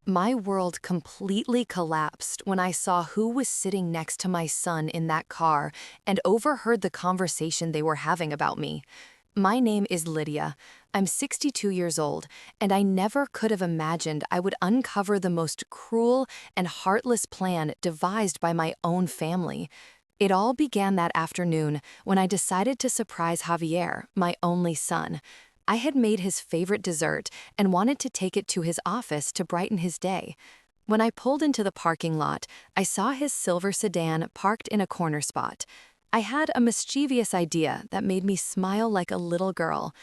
My world completely collapsed when I saw who was sitting next to my son in that car and overheard the conversation they were having about me. My name is Lydia. I'm 62 years old, and I never could have imagined I would uncover the most cruel and heartless plan devised by my own family. It all began that afternoon when I decided to surprise Javier, my only son. I had made his favorite dessert and wanted to take it to his office to brighten his day. When I pulled into the parking lot, I saw his silver sedan parked in a corner spot. I had a mischievous idea that made me smile like a little girl.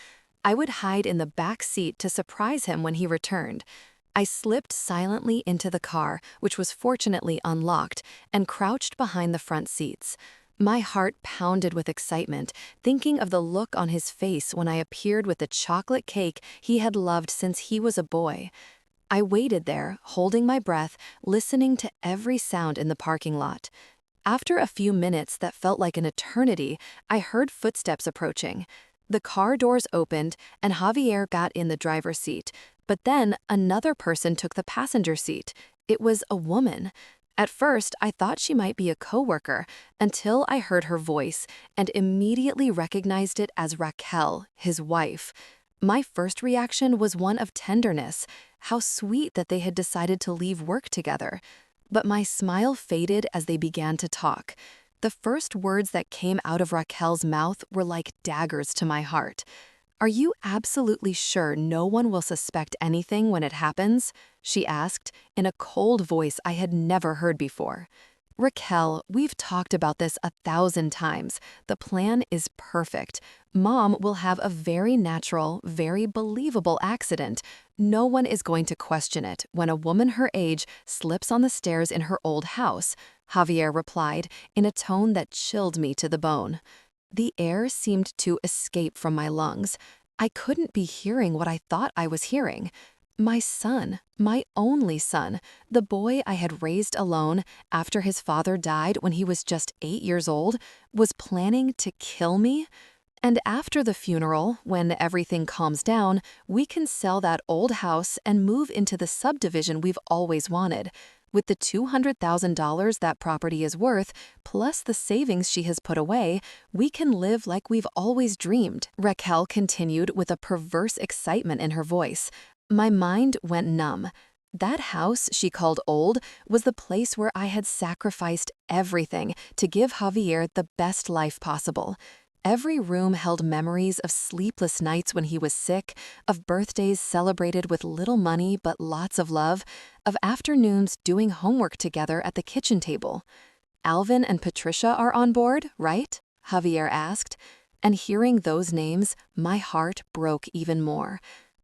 I would hide in the back seat to surprise him when he returned. I slipped silently into the car, which was fortunately unlocked, and crouched behind the front seats. My heart pounded with excitement, thinking of the look on his face when I appeared with the chocolate cake he had loved since he was a boy. I waited there, holding my breath, listening to every sound in the parking lot. After a few minutes that felt like an eternity, I heard footsteps approaching. The car doors opened, and Javier got in the driver's seat, but then another person took the passenger seat. It was a woman. At first, I thought she might be a coworker until I heard her voice and immediately recognized it as Raquel, his wife. My first reaction was one of tenderness. How sweet that they had decided to leave work together. But my smile faded as they began to talk. The first words that came out of Raquel's mouth were like daggers to my heart. "Are you absolutely sure no one will suspect anything when it happens?" she asked, in a cold voice I had never heard before. "Raquel, we've talked about this 1,000 times. The plan is perfect. Mom will have a very natural, very believable accident. No one is going to question it when a woman her age slips on the stairs in her old house," Javier replied, in a tone that chilled me to the bone. The air seemed to escape from my lungs. I couldn't be hearing what I thought I was hearing. My son, my only son, the boy I had raised alone after his father died when he was just 8 years old, was planning to kill me? And after the funeral, when everything calms down, we can sell that old house and move into the subdivision we've always wanted. With the $200,000 that property is worth, plus the savings she has put away, we can live like we've always dreamed, Raquel continued with a perverse excitement in her voice. My mind went numb. That house she called old was the place where I had sacrificed everything to give Javier the best life possible. Every room held memories of sleepless nights when he was sick, of birthdays celebrated with little money but lots of love, of afternoons doing homework together at the kitchen table. "Alvin and Patricia are on board, right?" Javier asked. And hearing those names, my heart broke even more.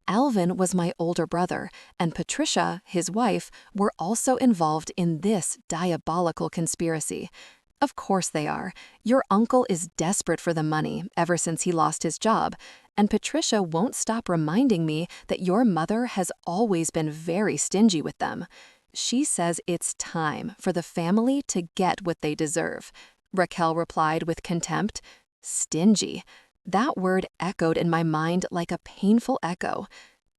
Alvin was my older brother, and Patricia, his wife, were also involved in this diabolical conspiracy. Of course they are. Your uncle is desperate for the money ever since he lost his job, and Patricia won't stop reminding me that your mother has always been very stingy with them. She says it's time for the family to get what they deserve. Raquel replied with contempt. Stingy. That word echoed in my mind like a painful echo.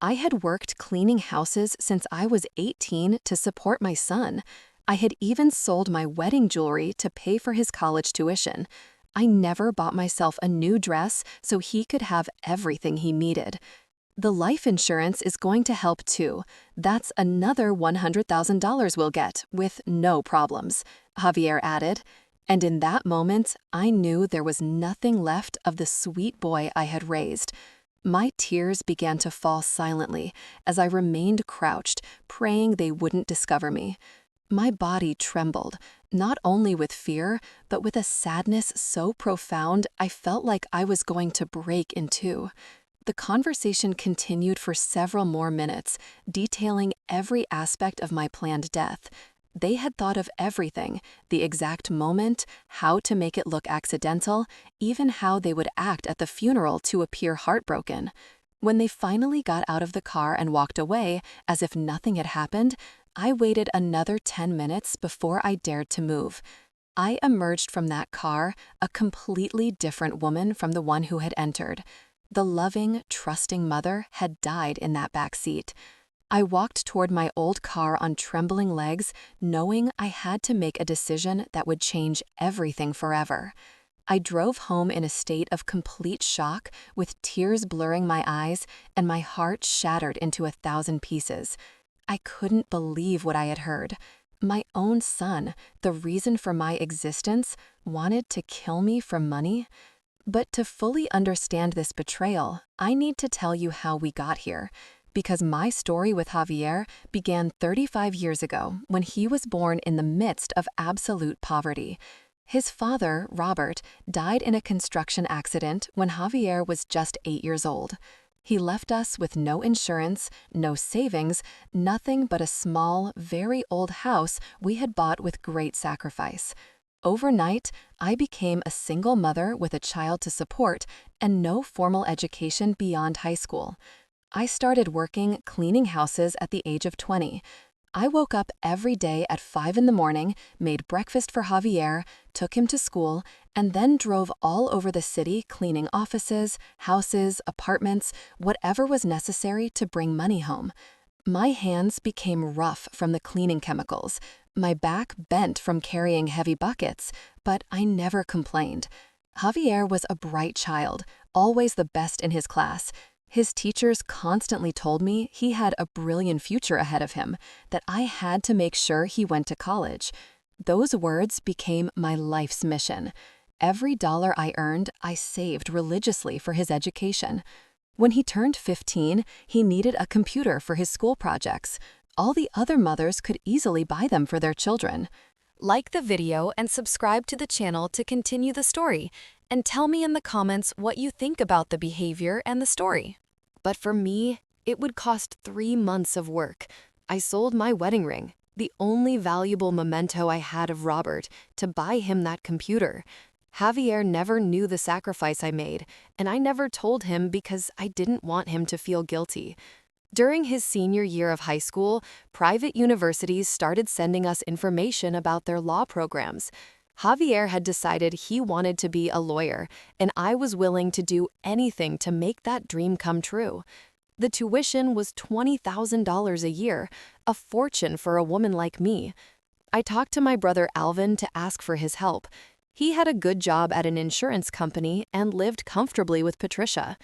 I had worked cleaning houses since I was 18 to support my son. I had even sold my wedding jewelry to pay for his college tuition. I never bought myself a new dress so he could have everything he needed. The life insurance is going to help too. That's another $100,000 we'll get, with no problems, Javier added. And in that moment, I knew there was nothing left of the sweet boy I had raised. My tears began to fall silently as I remained crouched, praying they wouldn't discover me. My body trembled, not only with fear, but with a sadness so profound I felt like I was going to break in two. The conversation continued for several more minutes, detailing every aspect of my planned death. They had thought of everything, the exact moment, how to make it look accidental, even how they would act at the funeral to appear heartbroken. When they finally got out of the car and walked away, as if nothing had happened, I waited another 10 minutes before I dared to move. I emerged from that car a completely different woman from the one who had entered. The loving, trusting mother had died in that back seat. I walked toward my old car on trembling legs, knowing I had to make a decision that would change everything forever. I drove home in a state of complete shock, with tears blurring my eyes and my heart shattered into 1,000 pieces. I couldn't believe what I had heard. My own son, the reason for my existence, wanted to kill me for money? But to fully understand this betrayal, I need to tell you how we got here. Because my story with Javier began 35 years ago when he was born in the midst of absolute poverty. His father, Robert, died in a construction accident when Javier was just 8 years old. He left us with no insurance, no savings, nothing but a small, very old house we had bought with great sacrifice. Overnight, I became a single mother with a child to support and no formal education beyond high school. I started working cleaning houses at the age of 20. I woke up every day at 5 in the morning, made breakfast for Javier, took him to school, and then drove all over the city cleaning offices, houses, apartments, whatever was necessary to bring money home. My hands became rough from the cleaning chemicals. My back bent from carrying heavy buckets, but I never complained. Javier was a bright child, always the best in his class. His teachers constantly told me he had a brilliant future ahead of him, that I had to make sure he went to college. Those words became my life's mission. Every dollar I earned, I saved religiously for his education. When he turned 15, he needed a computer for his school projects. All the other mothers could easily buy them for their children. Like the video and subscribe to the channel to continue the story, and tell me in the comments what you think about the behavior and the story. But for me, it would cost 3 months of work. I sold my wedding ring, the only valuable memento I had of Robert, to buy him that computer. Javier never knew the sacrifice I made, and I never told him because I didn't want him to feel guilty. During his senior year of high school, private universities started sending us information about their law programs. Javier had decided he wanted to be a lawyer, and I was willing to do anything to make that dream come true. The tuition was $20,000 a year, a fortune for a woman like me. I talked to my brother Alvin to ask for his help. He had a good job at an insurance company and lived comfortably with Patricia.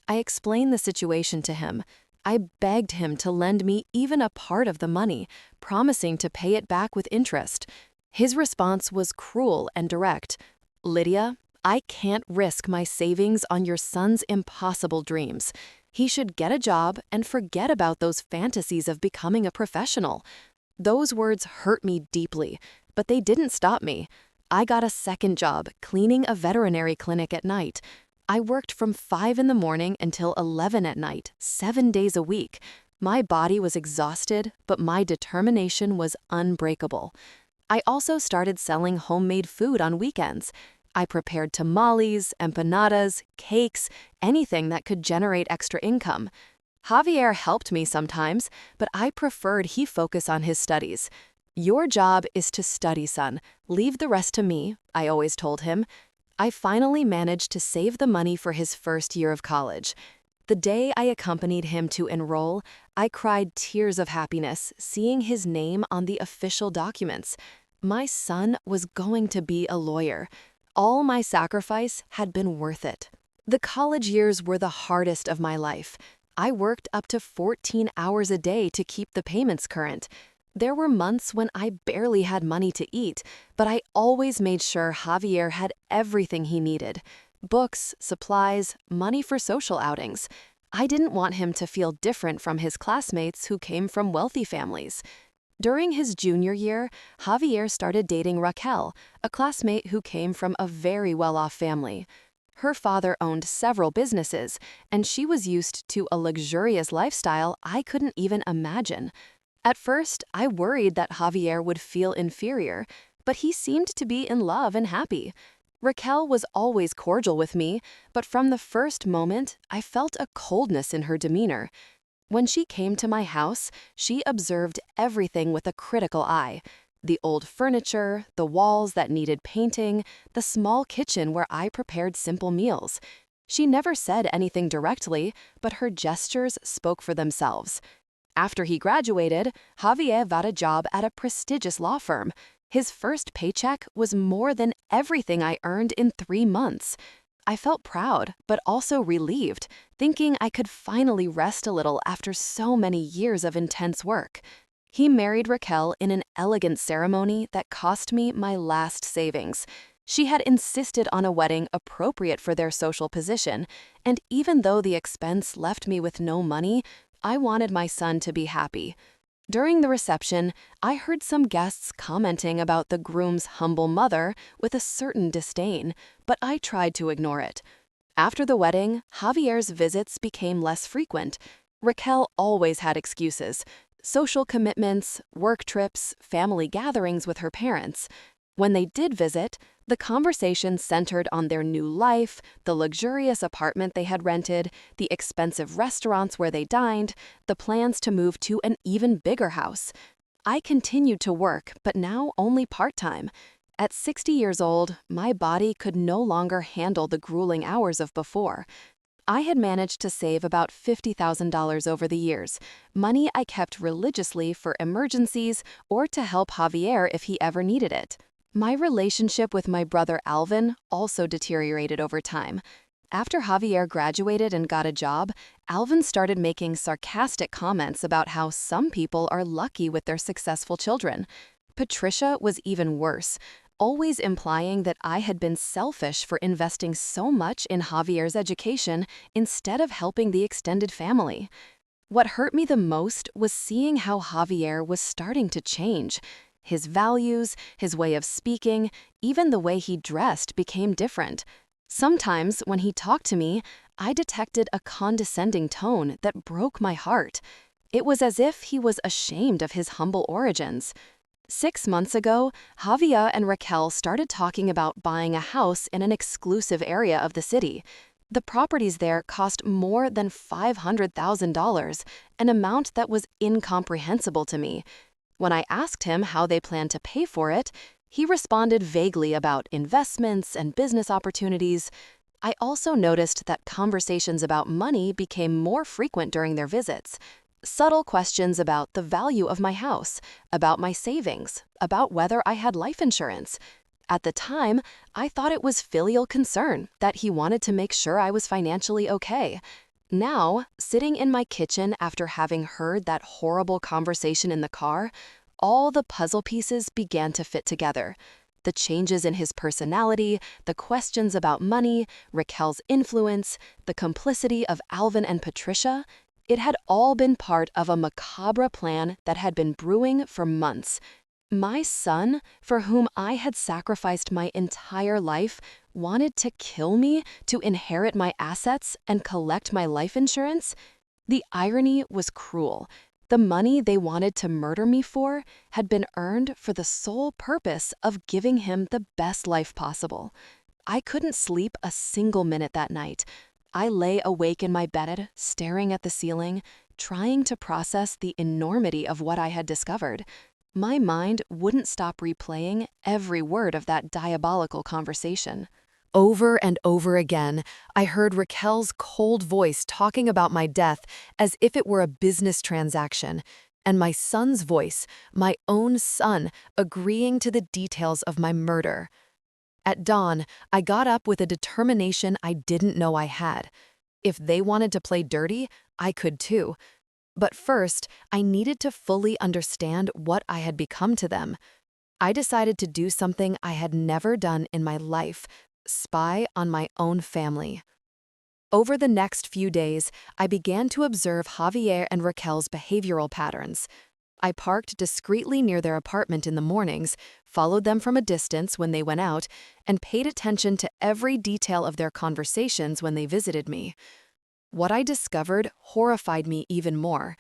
I explained the situation to him. I begged him to lend me even a part of the money, promising to pay it back with interest. His response was cruel and direct. "Lydia, I can't risk my savings on your son's impossible dreams. He should get a job and forget about those fantasies of becoming a professional." Those words hurt me deeply, but they didn't stop me. I got a second job cleaning a veterinary clinic at night. I worked from 5 in the morning until 11 at night, 7 days a week. My body was exhausted, but my determination was unbreakable. I also started selling homemade food on weekends. I prepared tamales, empanadas, cakes, anything that could generate extra income. Javier helped me sometimes, but I preferred he focus on his studies. "Your job is to study, son. Leave the rest to me," I always told him. I finally managed to save the money for his first year of college. The day I accompanied him to enroll, I cried tears of happiness seeing his name on the official documents. My son was going to be a lawyer. All my sacrifice had been worth it. The college years were the hardest of my life. I worked up to 14 hours a day to keep the payments current. There were months when I barely had money to eat, but I always made sure Javier had everything he needed: books, supplies, money for social outings. I didn't want him to feel different from his classmates who came from wealthy families. During his junior year, Javier started dating Raquel, a classmate who came from a very well-off family. Her father owned several businesses, and she was used to a luxurious lifestyle I couldn't even imagine. At first, I worried that Javier would feel inferior, but he seemed to be in love and happy. Raquel was always cordial with me, but from the first moment, I felt a coldness in her demeanor. When she came to my house, she observed everything with a critical eye. The old furniture, the walls that needed painting, the small kitchen where I prepared simple meals. She never said anything directly, but her gestures spoke for themselves. After he graduated, Javier got a job at a prestigious law firm. His first paycheck was more than everything I earned in 3 months. I felt proud, but also relieved, thinking I could finally rest a little after so many years of intense work. He married Raquel in an elegant ceremony that cost me my last savings. She had insisted on a wedding appropriate for their social position, and even though the expense left me with no money, I wanted my son to be happy. During the reception, I heard some guests commenting about the groom's humble mother with a certain disdain, but I tried to ignore it. After the wedding, Javier's visits became less frequent. Raquel always had excuses: social commitments, work trips, family gatherings with her parents. When they did visit, the conversation centered on their new life, the luxurious apartment they had rented, the expensive restaurants where they dined, the plans to move to an even bigger house. I continued to work, but now only part-time. At 60 years old, my body could no longer handle the grueling hours of before. I had managed to save about $50,000 over the years, money I kept religiously for emergencies or to help Javier if he ever needed it. My relationship with my brother Alvin also deteriorated over time. After Javier graduated and got a job, Alvin started making sarcastic comments about how some people are lucky with their successful children. Patricia was even worse, always implying that I had been selfish for investing so much in Javier's education instead of helping the extended family. What hurt me the most was seeing how Javier was starting to change. His values, his way of speaking, even the way he dressed became different. Sometimes, when he talked to me, I detected a condescending tone that broke my heart. It was as if he was ashamed of his humble origins. 6 months ago, Javier and Raquel started talking about buying a house in an exclusive area of the city. The properties there cost more than $500,000, an amount that was incomprehensible to me. When I asked him how they planned to pay for it, he responded vaguely about investments and business opportunities. I also noticed that conversations about money became more frequent during their visits. Subtle questions about the value of my house, about my savings, about whether I had life insurance. At the time, I thought it was filial concern, that he wanted to make sure I was financially okay. Now, sitting in my kitchen after having heard that horrible conversation in the car, all the puzzle pieces began to fit together. The changes in his personality, the questions about money, Raquel's influence, the complicity of Alvin and Patricia, it had all been part of a macabre plan that had been brewing for months. My son, for whom I had sacrificed my entire life, wanted to kill me to inherit my assets and collect my life insurance? The irony was cruel. The money they wanted to murder me for had been earned for the sole purpose of giving him the best life possible. I couldn't sleep a single minute that night. I lay awake in my bed, staring at the ceiling, trying to process the enormity of what I had discovered. My mind wouldn't stop replaying every word of that diabolical conversation. Over and over again, I heard Raquel's cold voice talking about my death as if it were a business transaction, and my son's voice, my own son, agreeing to the details of my murder. At dawn, I got up with a determination I didn't know I had. If they wanted to play dirty, I could too. But first, I needed to fully understand what I had become to them. I decided to do something I had never done in my life: spy on my own family. Over the next few days, I began to observe Javier and Raquel's behavioral patterns. I parked discreetly near their apartment in the mornings, followed them from a distance when they went out, and paid attention to every detail of their conversations when they visited me. What I discovered horrified me even more.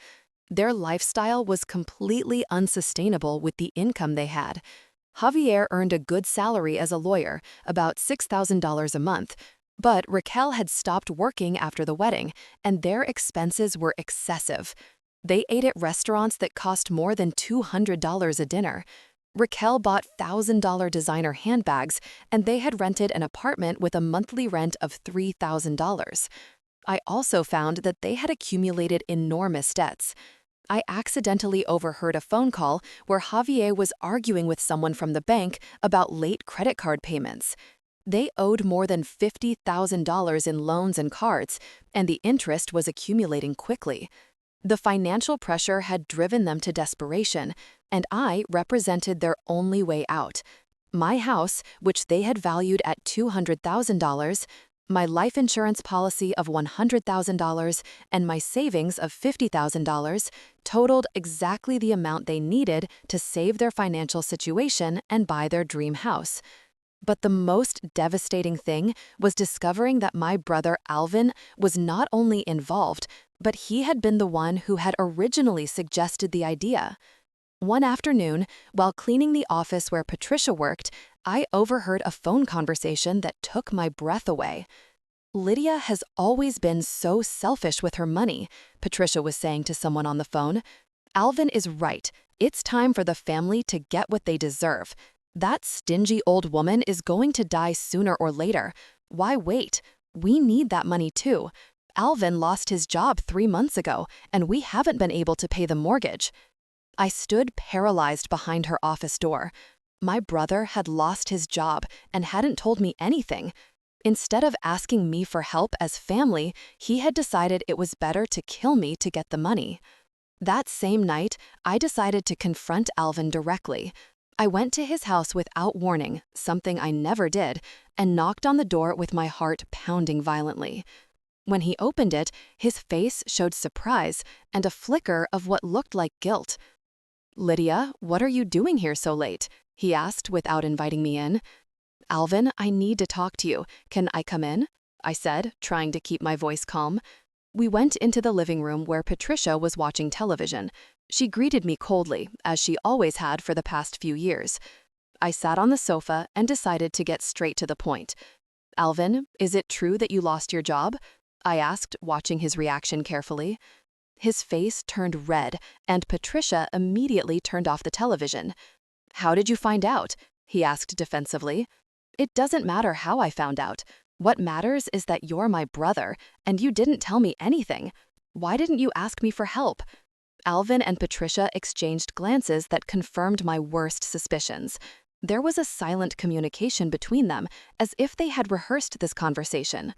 Their lifestyle was completely unsustainable with the income they had. Javier earned a good salary as a lawyer, about $6,000 a month, but Raquel had stopped working after the wedding, and their expenses were excessive. They ate at restaurants that cost more than $200 a dinner. Raquel bought $1,000 designer handbags, and they had rented an apartment with a monthly rent of $3,000. I also found that they had accumulated enormous debts. I accidentally overheard a phone call where Javier was arguing with someone from the bank about late credit card payments. They owed more than $50,000 in loans and cards, and the interest was accumulating quickly. The financial pressure had driven them to desperation, and I represented their only way out. My house, which they had valued at $200,000, my life insurance policy of $100,000, and my savings of $50,000 totaled exactly the amount they needed to save their financial situation and buy their dream house. But the most devastating thing was discovering that my brother Alvin was not only involved, but he had been the one who had originally suggested the idea. One afternoon, while cleaning the office where Patricia worked, I overheard a phone conversation that took my breath away. "Lydia has always been so selfish with her money," Patricia was saying to someone on the phone. "Alvin is right. It's time for the family to get what they deserve. That stingy old woman is going to die sooner or later. Why wait? We need that money too. Alvin lost his job 3 months ago, and we haven't been able to pay the mortgage." I stood paralyzed behind her office door. My brother had lost his job and hadn't told me anything. Instead of asking me for help as family, he had decided it was better to kill me to get the money. That same night, I decided to confront Alvin directly. I went to his house without warning, something I never did, and knocked on the door with my heart pounding violently. When he opened it, his face showed surprise and a flicker of what looked like guilt. "Lydia, what are you doing here so late?" he asked without inviting me in. "Alvin, I need to talk to you. Can I come in?" I said, trying to keep my voice calm. We went into the living room where Patricia was watching television. She greeted me coldly, as she always had for the past few years. I sat on the sofa and decided to get straight to the point. "Alvin, is it true that you lost your job?" I asked, watching his reaction carefully. His face turned red, and Patricia immediately turned off the television. "How did you find out?" he asked defensively. "It doesn't matter how I found out. What matters is that you're my brother, and you didn't tell me anything. Why didn't you ask me for help?" Alvin and Patricia exchanged glances that confirmed my worst suspicions. There was a silent communication between them, as if they had rehearsed this conversation.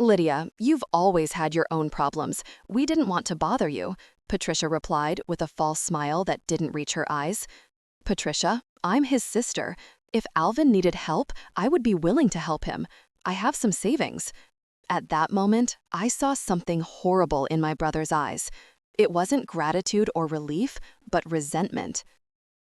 "Lydia, you've always had your own problems. We didn't want to bother you," Patricia replied with a false smile that didn't reach her eyes. "Patricia, I'm his sister. If Alvin needed help, I would be willing to help him. I have some savings." At that moment, I saw something horrible in my brother's eyes. It wasn't gratitude or relief, but resentment.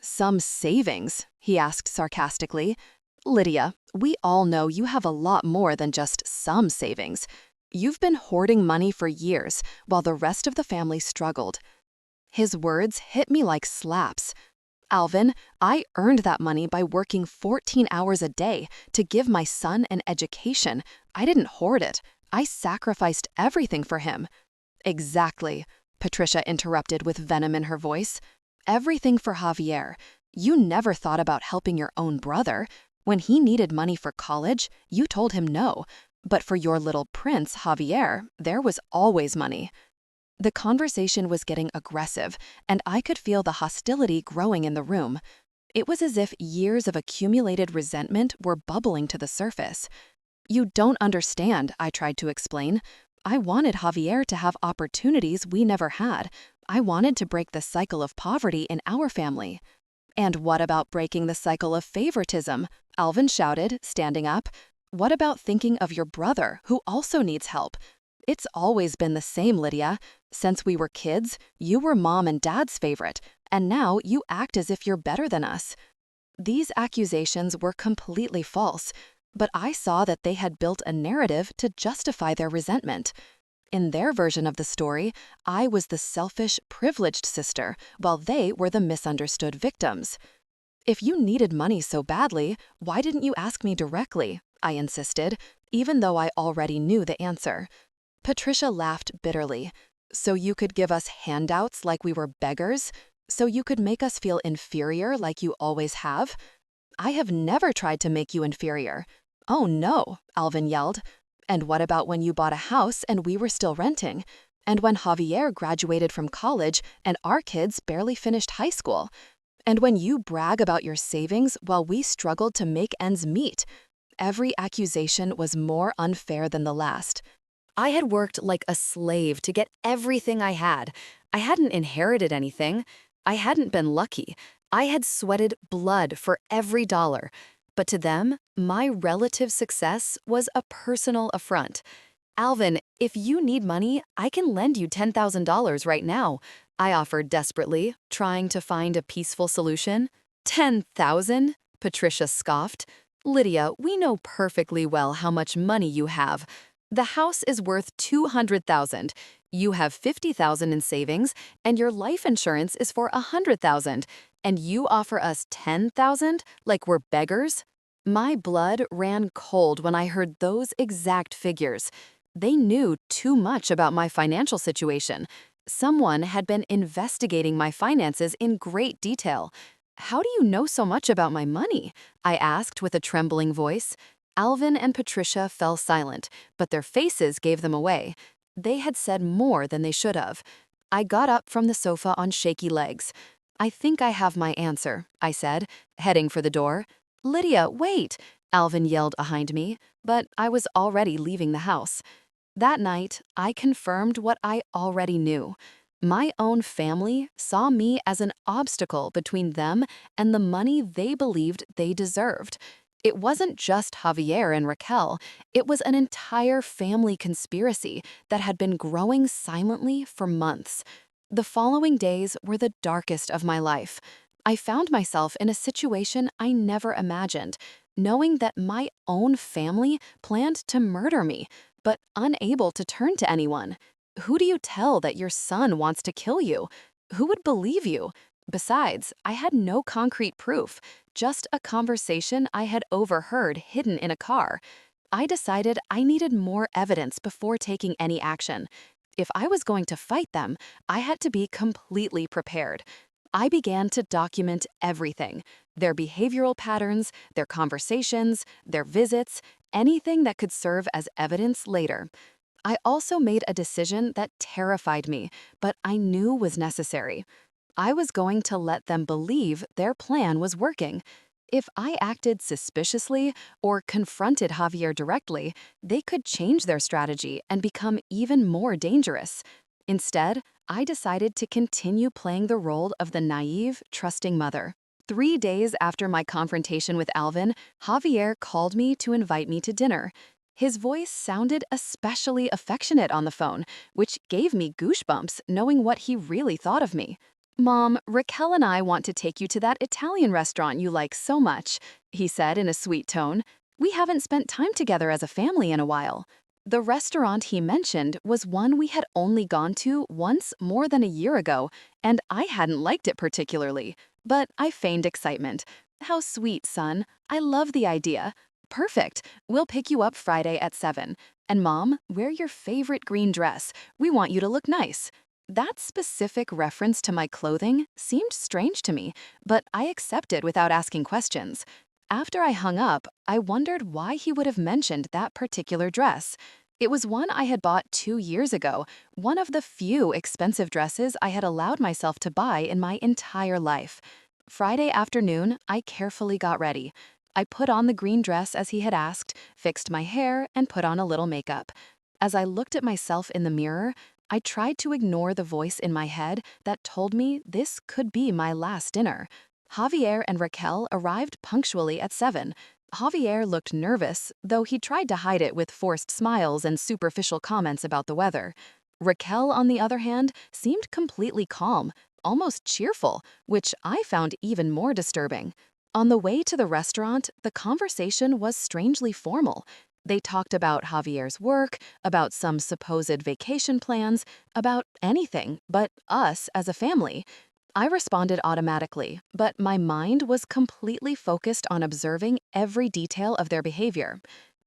"Some savings?" he asked sarcastically. "Lydia, we all know you have a lot more than just some savings. You've been hoarding money for years, while the rest of the family struggled." His words hit me like slaps. "Alvin, I earned that money by working 14 hours a day to give my son an education. I didn't hoard it. I sacrificed everything for him." "Exactly," Patricia interrupted with venom in her voice. "Everything for Javier. You never thought about helping your own brother. When he needed money for college, you told him no. But for your little prince, Javier, there was always money." The conversation was getting aggressive, and I could feel the hostility growing in the room. It was as if years of accumulated resentment were bubbling to the surface. "You don't understand," I tried to explain. "I wanted Javier to have opportunities we never had. I wanted to break the cycle of poverty in our family." "And what about breaking the cycle of favoritism?" Alvin shouted, standing up. "What about thinking of your brother, who also needs help? It's always been the same, Lydia. Since we were kids, you were Mom and Dad's favorite, and now you act as if you're better than us." These accusations were completely false, but I saw that they had built a narrative to justify their resentment. In their version of the story, I was the selfish, privileged sister, while they were the misunderstood victims. "If you needed money so badly, why didn't you ask me directly?" I insisted, even though I already knew the answer. Patricia laughed bitterly. "So you could give us handouts like we were beggars? So you could make us feel inferior like you always have?" "I have never tried to make you inferior." "Oh no," Alvin yelled. "And what about when you bought a house and we were still renting? And when Javier graduated from college and our kids barely finished high school. And when you brag about your savings while we struggled to make ends meet. Every accusation was more unfair than the last. I had worked like a slave to get everything I had. I hadn't inherited anything. I hadn't been lucky. I had sweated blood for every dollar. But to them, my relative success was a personal affront. Alvin, if you need money, I can lend you $10,000 right now, I offered desperately, trying to find a peaceful solution. 10,000? Patricia scoffed. Lydia, we know perfectly well how much money you have. The house is worth 200,000. You have 50,000 in savings, and your life insurance is for 100,000. And you offer us 10,000 like we're beggars? My blood ran cold when I heard those exact figures. They knew too much about my financial situation. Someone had been investigating my finances in great detail. How do you know so much about my money? I asked with a trembling voice. Alvin and Patricia fell silent, but their faces gave them away. They had said more than they should have. I got up from the sofa on shaky legs. I think I have my answer, I said, heading for the door. Lydia, wait, Alvin yelled behind me, but I was already leaving the house. That night, I confirmed what I already knew. My own family saw me as an obstacle between them and the money they believed they deserved. It wasn't just Javier and Raquel, it was an entire family conspiracy that had been growing silently for months. The following days were the darkest of my life. I found myself in a situation I never imagined, knowing that my own family planned to murder me, but unable to turn to anyone. Who do you tell that your son wants to kill you? Who would believe you? Besides, I had no concrete proof, just a conversation I had overheard hidden in a car. I decided I needed more evidence before taking any action. If I was going to fight them, I had to be completely prepared. I began to document everything, their behavioral patterns, their conversations, their visits, anything that could serve as evidence later. I also made a decision that terrified me, but I knew was necessary. I was going to let them believe their plan was working. If I acted suspiciously or confronted Javier directly, they could change their strategy and become even more dangerous. Instead, I decided to continue playing the role of the naive, trusting mother. 3 days after my confrontation with Alvin, Javier called me to invite me to dinner. His voice sounded especially affectionate on the phone, which gave me goosebumps knowing what he really thought of me. Mom, Raquel and I want to take you to that Italian restaurant you like so much, he said in a sweet tone. We haven't spent time together as a family in a while. The restaurant he mentioned was one we had only gone to once more than a year ago, and I hadn't liked it particularly. But I feigned excitement. How sweet, son. I love the idea. Perfect. We'll pick you up Friday at 7. And Mom, wear your favorite green dress. We want you to look nice. That specific reference to my clothing seemed strange to me, but I accepted without asking questions. After I hung up, I wondered why he would have mentioned that particular dress. It was one I had bought 2 years ago, one of the few expensive dresses I had allowed myself to buy in my entire life. Friday afternoon, I carefully got ready. I put on the green dress as he had asked, fixed my hair, and put on a little makeup. As I looked at myself in the mirror, I tried to ignore the voice in my head that told me this could be my last dinner. Javier and Raquel arrived punctually at 7. Javier looked nervous, though he tried to hide it with forced smiles and superficial comments about the weather. Raquel, on the other hand, seemed completely calm, almost cheerful, which I found even more disturbing. On the way to the restaurant, the conversation was strangely formal. They talked about Javier's work, about some supposed vacation plans, about anything but us as a family. I responded automatically, but my mind was completely focused on observing every detail of their behavior.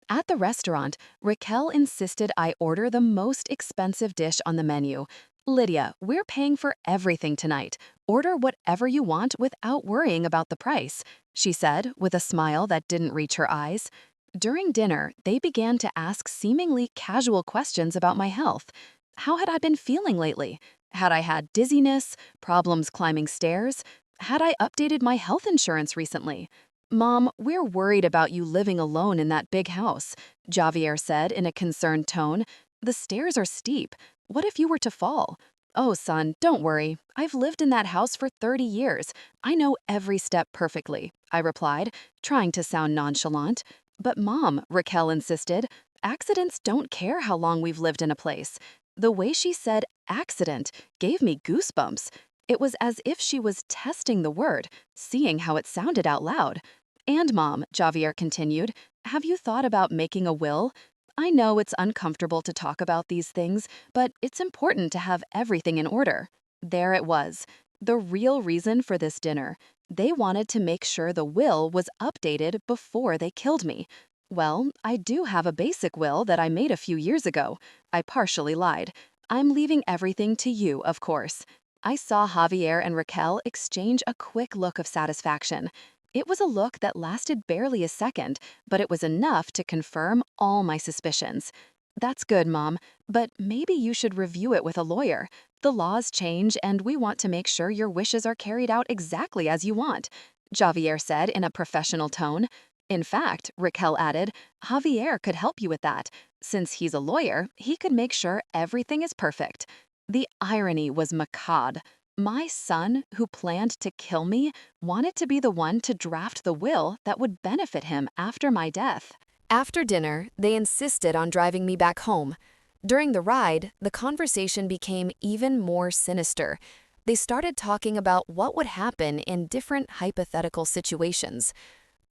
At the restaurant, Raquel insisted I order the most expensive dish on the menu. Lydia, we're paying for everything tonight. Order whatever you want without worrying about the price, she said with a smile that didn't reach her eyes. During dinner, they began to ask seemingly casual questions about my health. How had I been feeling lately? Had I had dizziness, problems climbing stairs? Had I updated my health insurance recently? Mom, we're worried about you living alone in that big house, Javier said in a concerned tone. The stairs are steep. What if you were to fall? Oh, son, don't worry. I've lived in that house for 30 years. I know every step perfectly, I replied, trying to sound nonchalant. But Mom, Raquel insisted, accidents don't care how long we've lived in a place. The way she said accident gave me goosebumps. It was as if she was testing the word, seeing how it sounded out loud. And Mom, Javier continued, have you thought about making a will? I know it's uncomfortable to talk about these things, but it's important to have everything in order. There it was. The real reason for this dinner. They wanted to make sure the will was updated before they killed me. Well, I do have a basic will that I made a few years ago. I partially lied. I'm leaving everything to you, of course. I saw Javier and Raquel exchange a quick look of satisfaction. It was a look that lasted barely a second, but it was enough to confirm all my suspicions. That's good, Mom, but maybe you should review it with a lawyer. The laws change, and we want to make sure your wishes are carried out exactly as you want, Javier said in a professional tone. In fact, Raquel added, Javier could help you with that. Since he's a lawyer, he could make sure everything is perfect. The irony was macabre. My son, who planned to kill me, wanted to be the one to draft the will that would benefit him after my death. After dinner, they insisted on driving me back home. During the ride, the conversation became even more sinister. They started talking about what would happen in different hypothetical situations.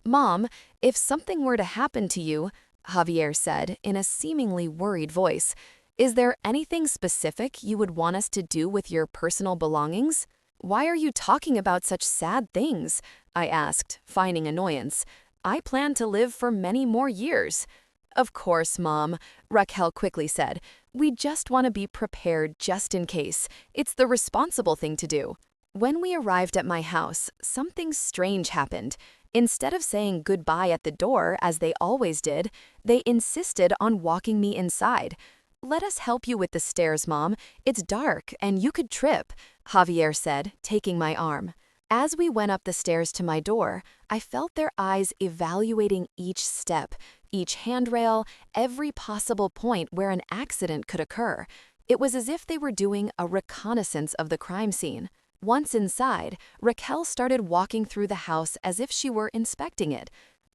Mom, if something were to happen to you, Javier said in a seemingly worried voice, is there anything specific you would want us to do with your personal belongings? Why are you talking about such sad things? I asked, finding annoyance. I plan to live for many more years. Of course, Mom, Raquel quickly said. We just want to be prepared just in case. It's the responsible thing to do. When we arrived at my house, something strange happened. Instead of saying goodbye at the door, as they always did, they insisted on walking me inside. Let us help you with the stairs, Mom. It's dark and you could trip, Javier said, taking my arm. As we went up the stairs to my door, I felt their eyes evaluating each step, each handrail, every possible point where an accident could occur. It was as if they were doing a reconnaissance of the crime scene. Once inside, Raquel started walking through the house as if she were inspecting it.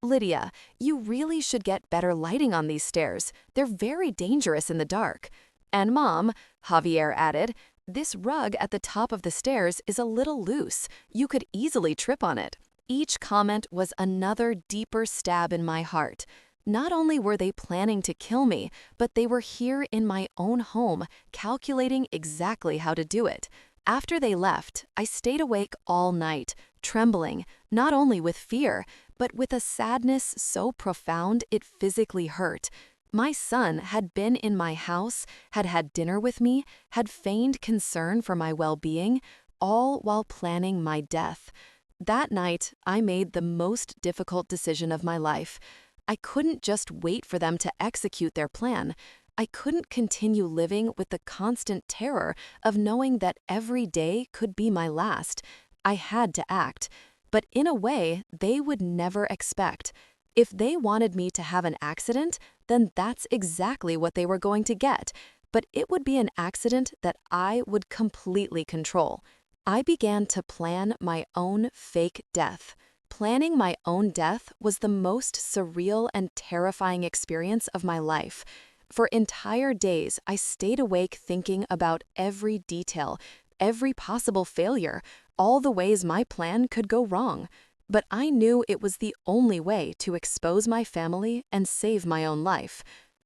Lydia, you really should get better lighting on these stairs. They're very dangerous in the dark. And Mom, Javier added, this rug at the top of the stairs is a little loose. You could easily trip on it. Each comment was another deeper stab in my heart. Not only were they planning to kill me, but they were here in my own home, calculating exactly how to do it. After they left, I stayed awake all night, trembling, not only with fear, but with a sadness so profound it physically hurt. My son had been in my house, had had dinner with me, had feigned concern for my well-being, all while planning my death. That night, I made the most difficult decision of my life. I couldn't just wait for them to execute their plan. I couldn't continue living with the constant terror of knowing that every day could be my last. I had to act, but in a way they would never expect. If they wanted me to have an accident, then that's exactly what they were going to get, but it would be an accident that I would completely control. I began to plan my own fake death. Planning my own death was the most surreal and terrifying experience of my life. For entire days, I stayed awake thinking about every detail, every possible failure, all the ways my plan could go wrong. But I knew it was the only way to expose my family and save my own life.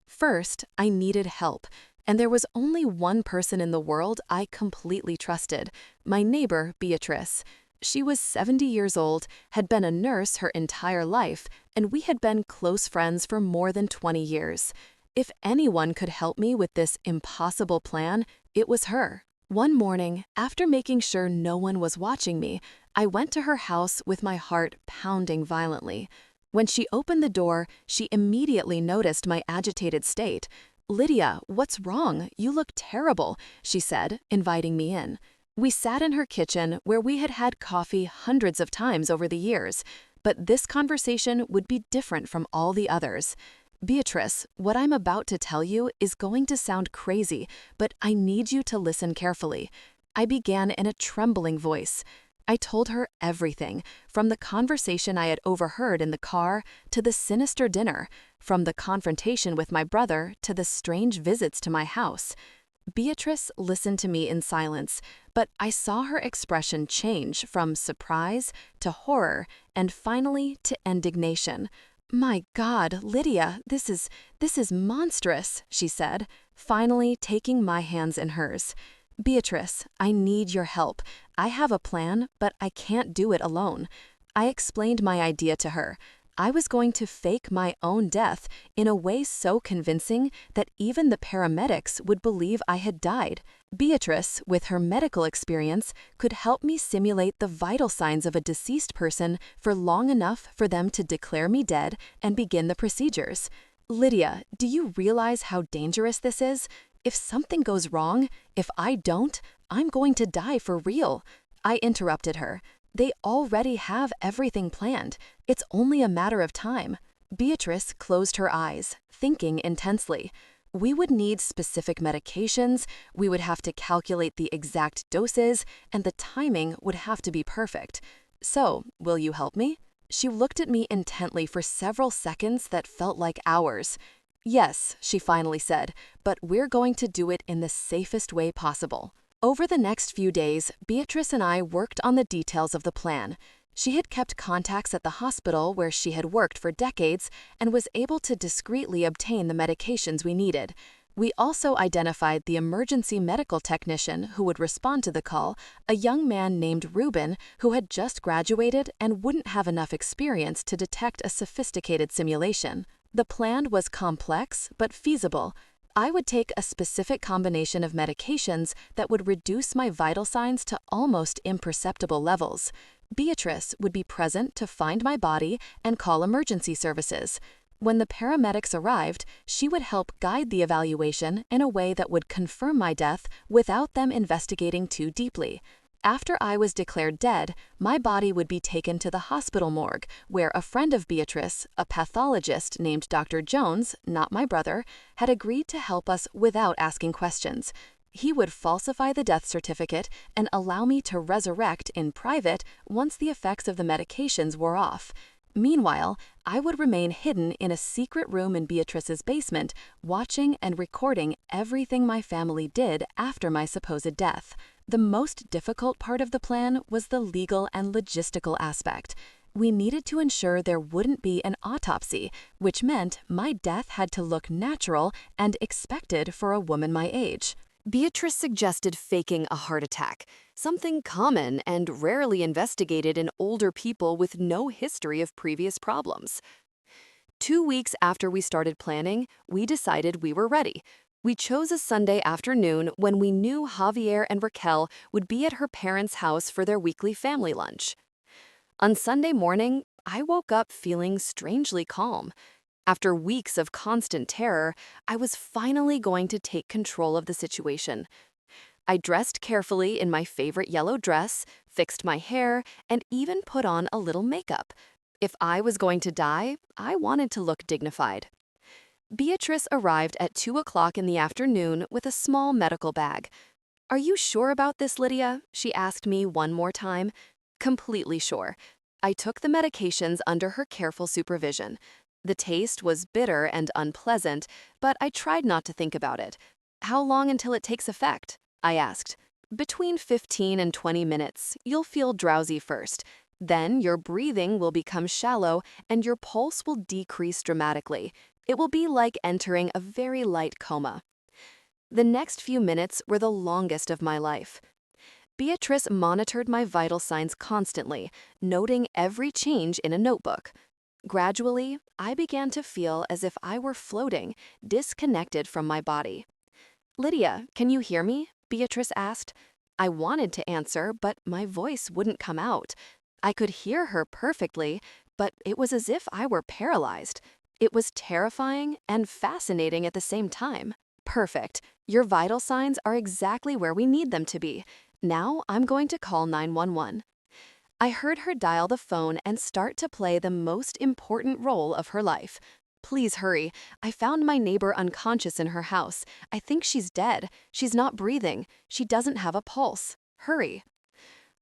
First, I needed help, and there was only one person in the world I completely trusted, my neighbor, Beatrice. She was 70 years old, had been a nurse her entire life, and we had been close friends for more than 20 years. If anyone could help me with this impossible plan, it was her. One morning, after making sure no one was watching me, I went to her house with my heart pounding violently. When she opened the door, she immediately noticed my agitated state. "Lydia, what's wrong? You look terrible," she said, inviting me in. We sat in her kitchen where we had had coffee hundreds of times over the years, but this conversation would be different from all the others. "Beatrice, what I'm about to tell you is going to sound crazy, but I need you to listen carefully." I began in a trembling voice. I told her everything, from the conversation I had overheard in the car to the sinister dinner, from the confrontation with my brother to the strange visits to my house. Beatrice listened to me in silence, but I saw her expression change from surprise to horror and finally to indignation. "My God, Lydia, this is monstrous," she said, finally taking my hands in hers. "Beatrice, I need your help. I have a plan, but I can't do it alone." I explained my idea to her. I was going to fake my own death in a way so convincing that even the paramedics would believe I had died. Beatrice, with her medical experience, could help me simulate the vital signs of a deceased person for long enough for them to declare me dead and begin the procedures. "Lydia, do you realize how dangerous this is? If something goes wrong, if I don't, I'm going to die for real." I interrupted her. "They already have everything planned. It's only a matter of time." Beatrice closed her eyes, thinking intensely. "We would need specific medications, we would have to calculate the exact doses, and the timing would have to be perfect. So, will you help me?" She looked at me intently for several seconds that felt like hours. "Yes," she finally said, "but we're going to do it in the safest way possible." Over the next few days, Beatrice and I worked on the details of the plan. She had kept contacts at the hospital where she had worked for decades and was able to discreetly obtain the medications we needed. We also identified the emergency medical technician who would respond to the call, a young man named Ruben who had just graduated and wouldn't have enough experience to detect a sophisticated simulation. The plan was complex but feasible. I would take a specific combination of medications that would reduce my vital signs to almost imperceptible levels. Beatrice would be present to find my body and call emergency services. When the paramedics arrived, she would help guide the evaluation in a way that would confirm my death without them investigating too deeply. After I was declared dead, my body would be taken to the hospital morgue, where a friend of Beatrice, a pathologist named Dr. Jones, not my brother, had agreed to help us without asking questions. He would falsify the death certificate and allow me to resurrect in private once the effects of the medications wore off. Meanwhile, I would remain hidden in a secret room in Beatrice's basement, watching and recording everything my family did after my supposed death. The most difficult part of the plan was the legal and logistical aspect. We needed to ensure there wouldn't be an autopsy, which meant my death had to look natural and expected for a woman my age. Beatrice suggested faking a heart attack, something common and rarely investigated in older people with no history of previous problems. 2 weeks after we started planning, we decided we were ready. We chose a Sunday afternoon when we knew Javier and Raquel would be at her parents' house for their weekly family lunch. On Sunday morning, I woke up feeling strangely calm. After weeks of constant terror, I was finally going to take control of the situation. I dressed carefully in my favorite yellow dress, fixed my hair, and even put on a little makeup. If I was going to die, I wanted to look dignified. Beatrice arrived at 2 o'clock in the afternoon with a small medical bag. "Are you sure about this, Lydia?" she asked me one more time. "Completely sure." I took the medications under her careful supervision. The taste was bitter and unpleasant, but I tried not to think about it. "How long until it takes effect?" I asked. "Between 15 and 20 minutes. You'll feel drowsy first. Then your breathing will become shallow and your pulse will decrease dramatically. It will be like entering a very light coma." The next few minutes were the longest of my life. Beatrice monitored my vital signs constantly, noting every change in a notebook. Gradually, I began to feel as if I were floating, disconnected from my body. "Lydia, can you hear me?" Beatrice asked. I wanted to answer, but my voice wouldn't come out. I could hear her perfectly, but it was as if I were paralyzed. It was terrifying and fascinating at the same time. Perfect. Your vital signs are exactly where we need them to be. Now I'm going to call 911. I heard her dial the phone and start to play the most important role of her life. Please hurry. I found my neighbor unconscious in her house. I think she's dead. She's not breathing. She doesn't have a pulse. Hurry.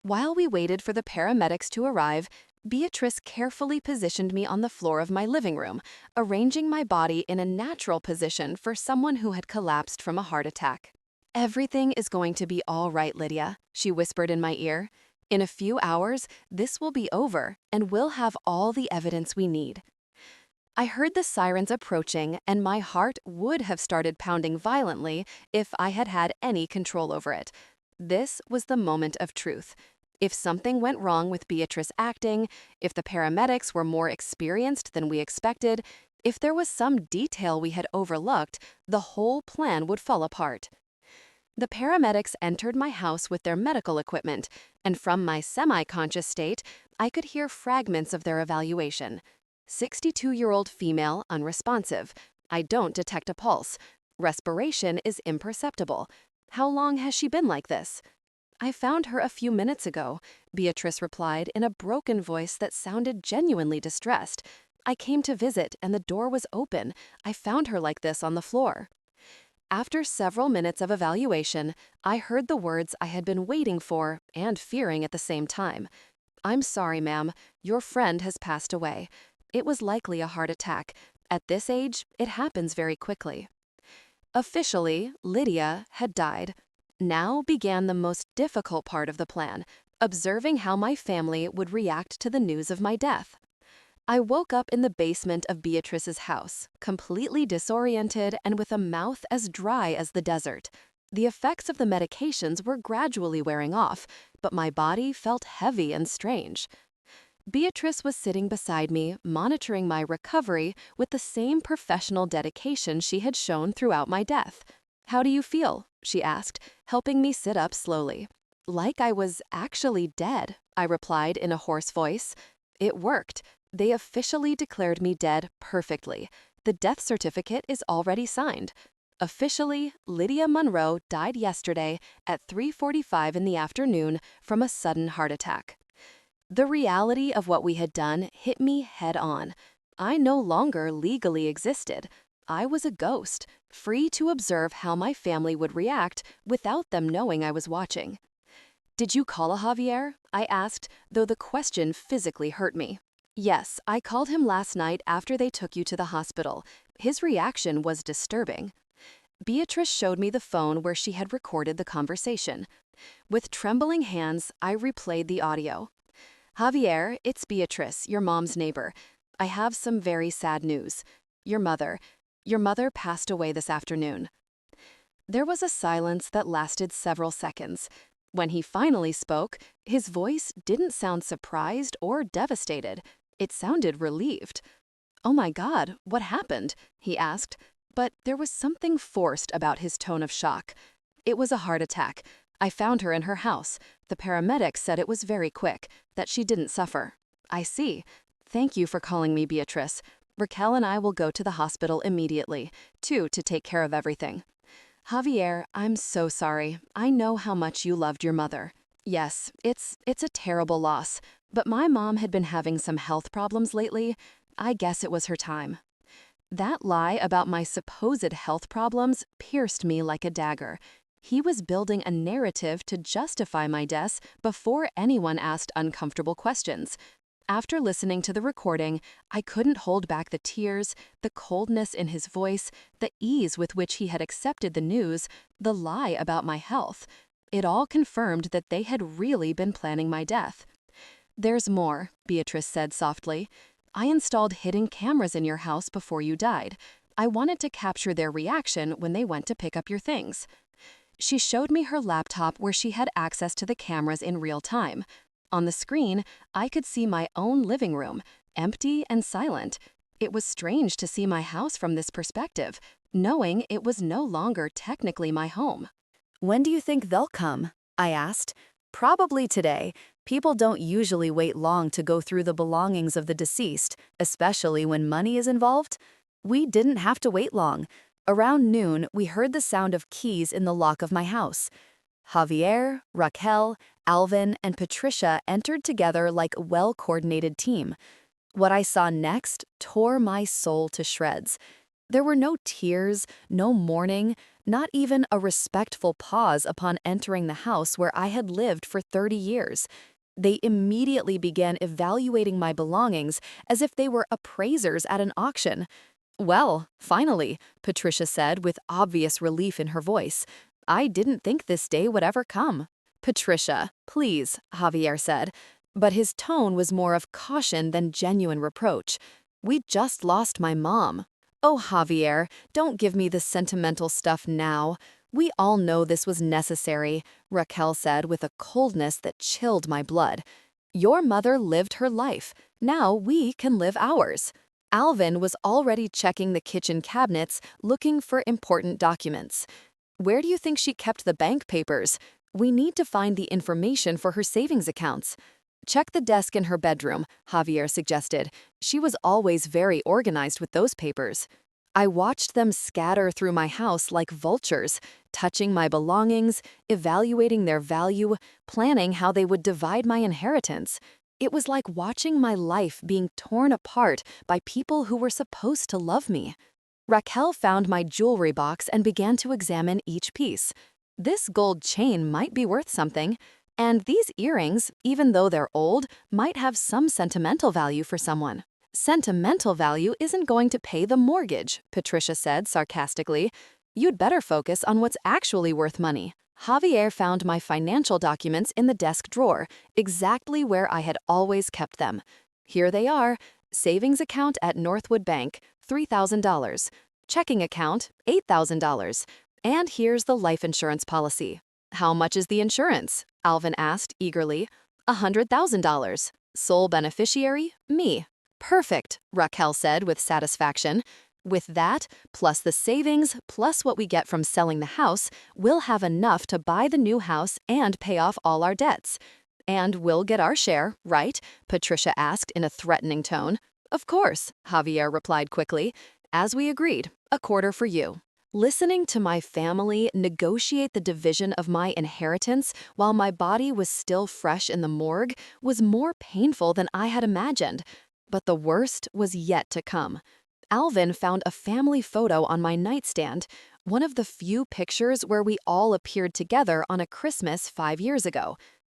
While we waited for the paramedics to arrive, Beatrice carefully positioned me on the floor of my living room, arranging my body in a natural position for someone who had collapsed from a heart attack. Everything is going to be all right, Lydia, she whispered in my ear. In a few hours, this will be over, and we'll have all the evidence we need. I heard the sirens approaching, and my heart would have started pounding violently if I had had any control over it. This was the moment of truth. If something went wrong with Beatrice acting, if the paramedics were more experienced than we expected, if there was some detail we had overlooked, the whole plan would fall apart. The paramedics entered my house with their medical equipment, and from my semi-conscious state, I could hear fragments of their evaluation. 62-year-old female, unresponsive. I don't detect a pulse. Respiration is imperceptible. How long has she been like this? I found her a few minutes ago, Beatrice replied in a broken voice that sounded genuinely distressed. I came to visit and the door was open. I found her like this on the floor. After several minutes of evaluation, I heard the words I had been waiting for and fearing at the same time. I'm sorry, ma'am. Your friend has passed away. It was likely a heart attack. At this age, it happens very quickly. Officially, Lydia had died. Now began the most difficult part of the plan, observing how my family would react to the news of my death. I woke up in the basement of Beatrice's house, completely disoriented and with a mouth as dry as the desert. The effects of the medications were gradually wearing off, but my body felt heavy and strange. Beatrice was sitting beside me, monitoring my recovery with the same professional dedication she had shown throughout my death. "How do you feel?" she asked, helping me sit up slowly. "Like I was actually dead," I replied in a hoarse voice. It worked. They officially declared me dead perfectly. The death certificate is already signed. Officially, Lydia Monroe died yesterday at 3:45 in the afternoon from a sudden heart attack. The reality of what we had done hit me head on. I no longer legally existed. I was a ghost, free to observe how my family would react without them knowing I was watching. "Did you call Javier?" I asked, though the question physically hurt me. "Yes, I called him last night after they took you to the hospital. His reaction was disturbing." Beatrice showed me the phone where she had recorded the conversation. With trembling hands, I replayed the audio. "Javier, it's Beatrice, your mom's neighbor. I have some very sad news. Your mother passed away this afternoon." There was a silence that lasted several seconds. When he finally spoke, his voice didn't sound surprised or devastated. It sounded relieved. "Oh my God, what happened?" he asked, but there was something forced about his tone of shock. "It was a heart attack. I found her in her house. The paramedics said it was very quick, that she didn't suffer." "I see. Thank you for calling me, Beatrice. Raquel and I will go to the hospital immediately, too, to take care of everything." "Javier, I'm so sorry. I know how much you loved your mother. Yes, it's a terrible loss, but my mom had been having some health problems lately. I guess it was her time." That lie about my supposed health problems pierced me like a dagger. He was building a narrative to justify my deaths before anyone asked uncomfortable questions. After listening to the recording, I couldn't hold back the tears, the coldness in his voice, the ease with which he had accepted the news, the lie about my health. It all confirmed that they had really been planning my death. "There's more," Beatrice said softly. "I installed hidden cameras in your house before you died. I wanted to capture their reaction when they went to pick up your things." She showed me her laptop where she had access to the cameras in real time. On the screen, I could see my own living room, empty and silent. It was strange to see my house from this perspective, knowing it was no longer technically my home. "When do you think they'll come?" I asked. "Probably today. People don't usually wait long to go through the belongings of the deceased, especially when money is involved." "We didn't have to wait long. Around noon, we heard the sound of keys in the lock of my house. Javier, Raquel, Alvin, and Patricia entered together like a well-coordinated team. What I saw next tore my soul to shreds. There were no tears, no mourning, not even a respectful pause upon entering the house where I had lived for 30 years. They immediately began evaluating my belongings as if they were appraisers at an auction. "Well, finally," Patricia said with obvious relief in her voice. "I didn't think this day would ever come." "Patricia, please," Javier said, but his tone was more of caution than genuine reproach. "We just lost my mom." "Oh, Javier, don't give me the sentimental stuff now. We all know this was necessary," Raquel said with a coldness that chilled my blood. "Your mother lived her life. Now we can live ours." Alvin was already checking the kitchen cabinets, looking for important documents. "Where do you think she kept the bank papers? We need to find the information for her savings accounts." "Check the desk in her bedroom," Javier suggested. "She was always very organized with those papers." I watched them scatter through my house like vultures, touching my belongings, evaluating their value, planning how they would divide my inheritance. It was like watching my life being torn apart by people who were supposed to love me. Raquel found my jewelry box and began to examine each piece. "This gold chain might be worth something, and these earrings, even though they're old, might have some sentimental value for someone." "Sentimental value isn't going to pay the mortgage," Patricia said sarcastically. "You'd better focus on what's actually worth money." Javier found my financial documents in the desk drawer, exactly where I had always kept them. Here they are: savings account at Northwood Bank, $3,000. Checking account, $8,000. And here's the life insurance policy. "How much is the insurance?" Alvin asked eagerly. $100,000. Sole beneficiary? Me. "Perfect," Raquel said with satisfaction. "With that, plus the savings, plus what we get from selling the house, we'll have enough to buy the new house and pay off all our debts." "And we'll get our share, right?" Patricia asked in a threatening tone. "Of course," Javier replied quickly. "As we agreed, a quarter for you." Listening to my family negotiate the division of my inheritance while my body was still fresh in the morgue was more painful than I had imagined. But the worst was yet to come. Alvin found a family photo on my nightstand, one of the few pictures where we all appeared together on a Christmas 5 years ago.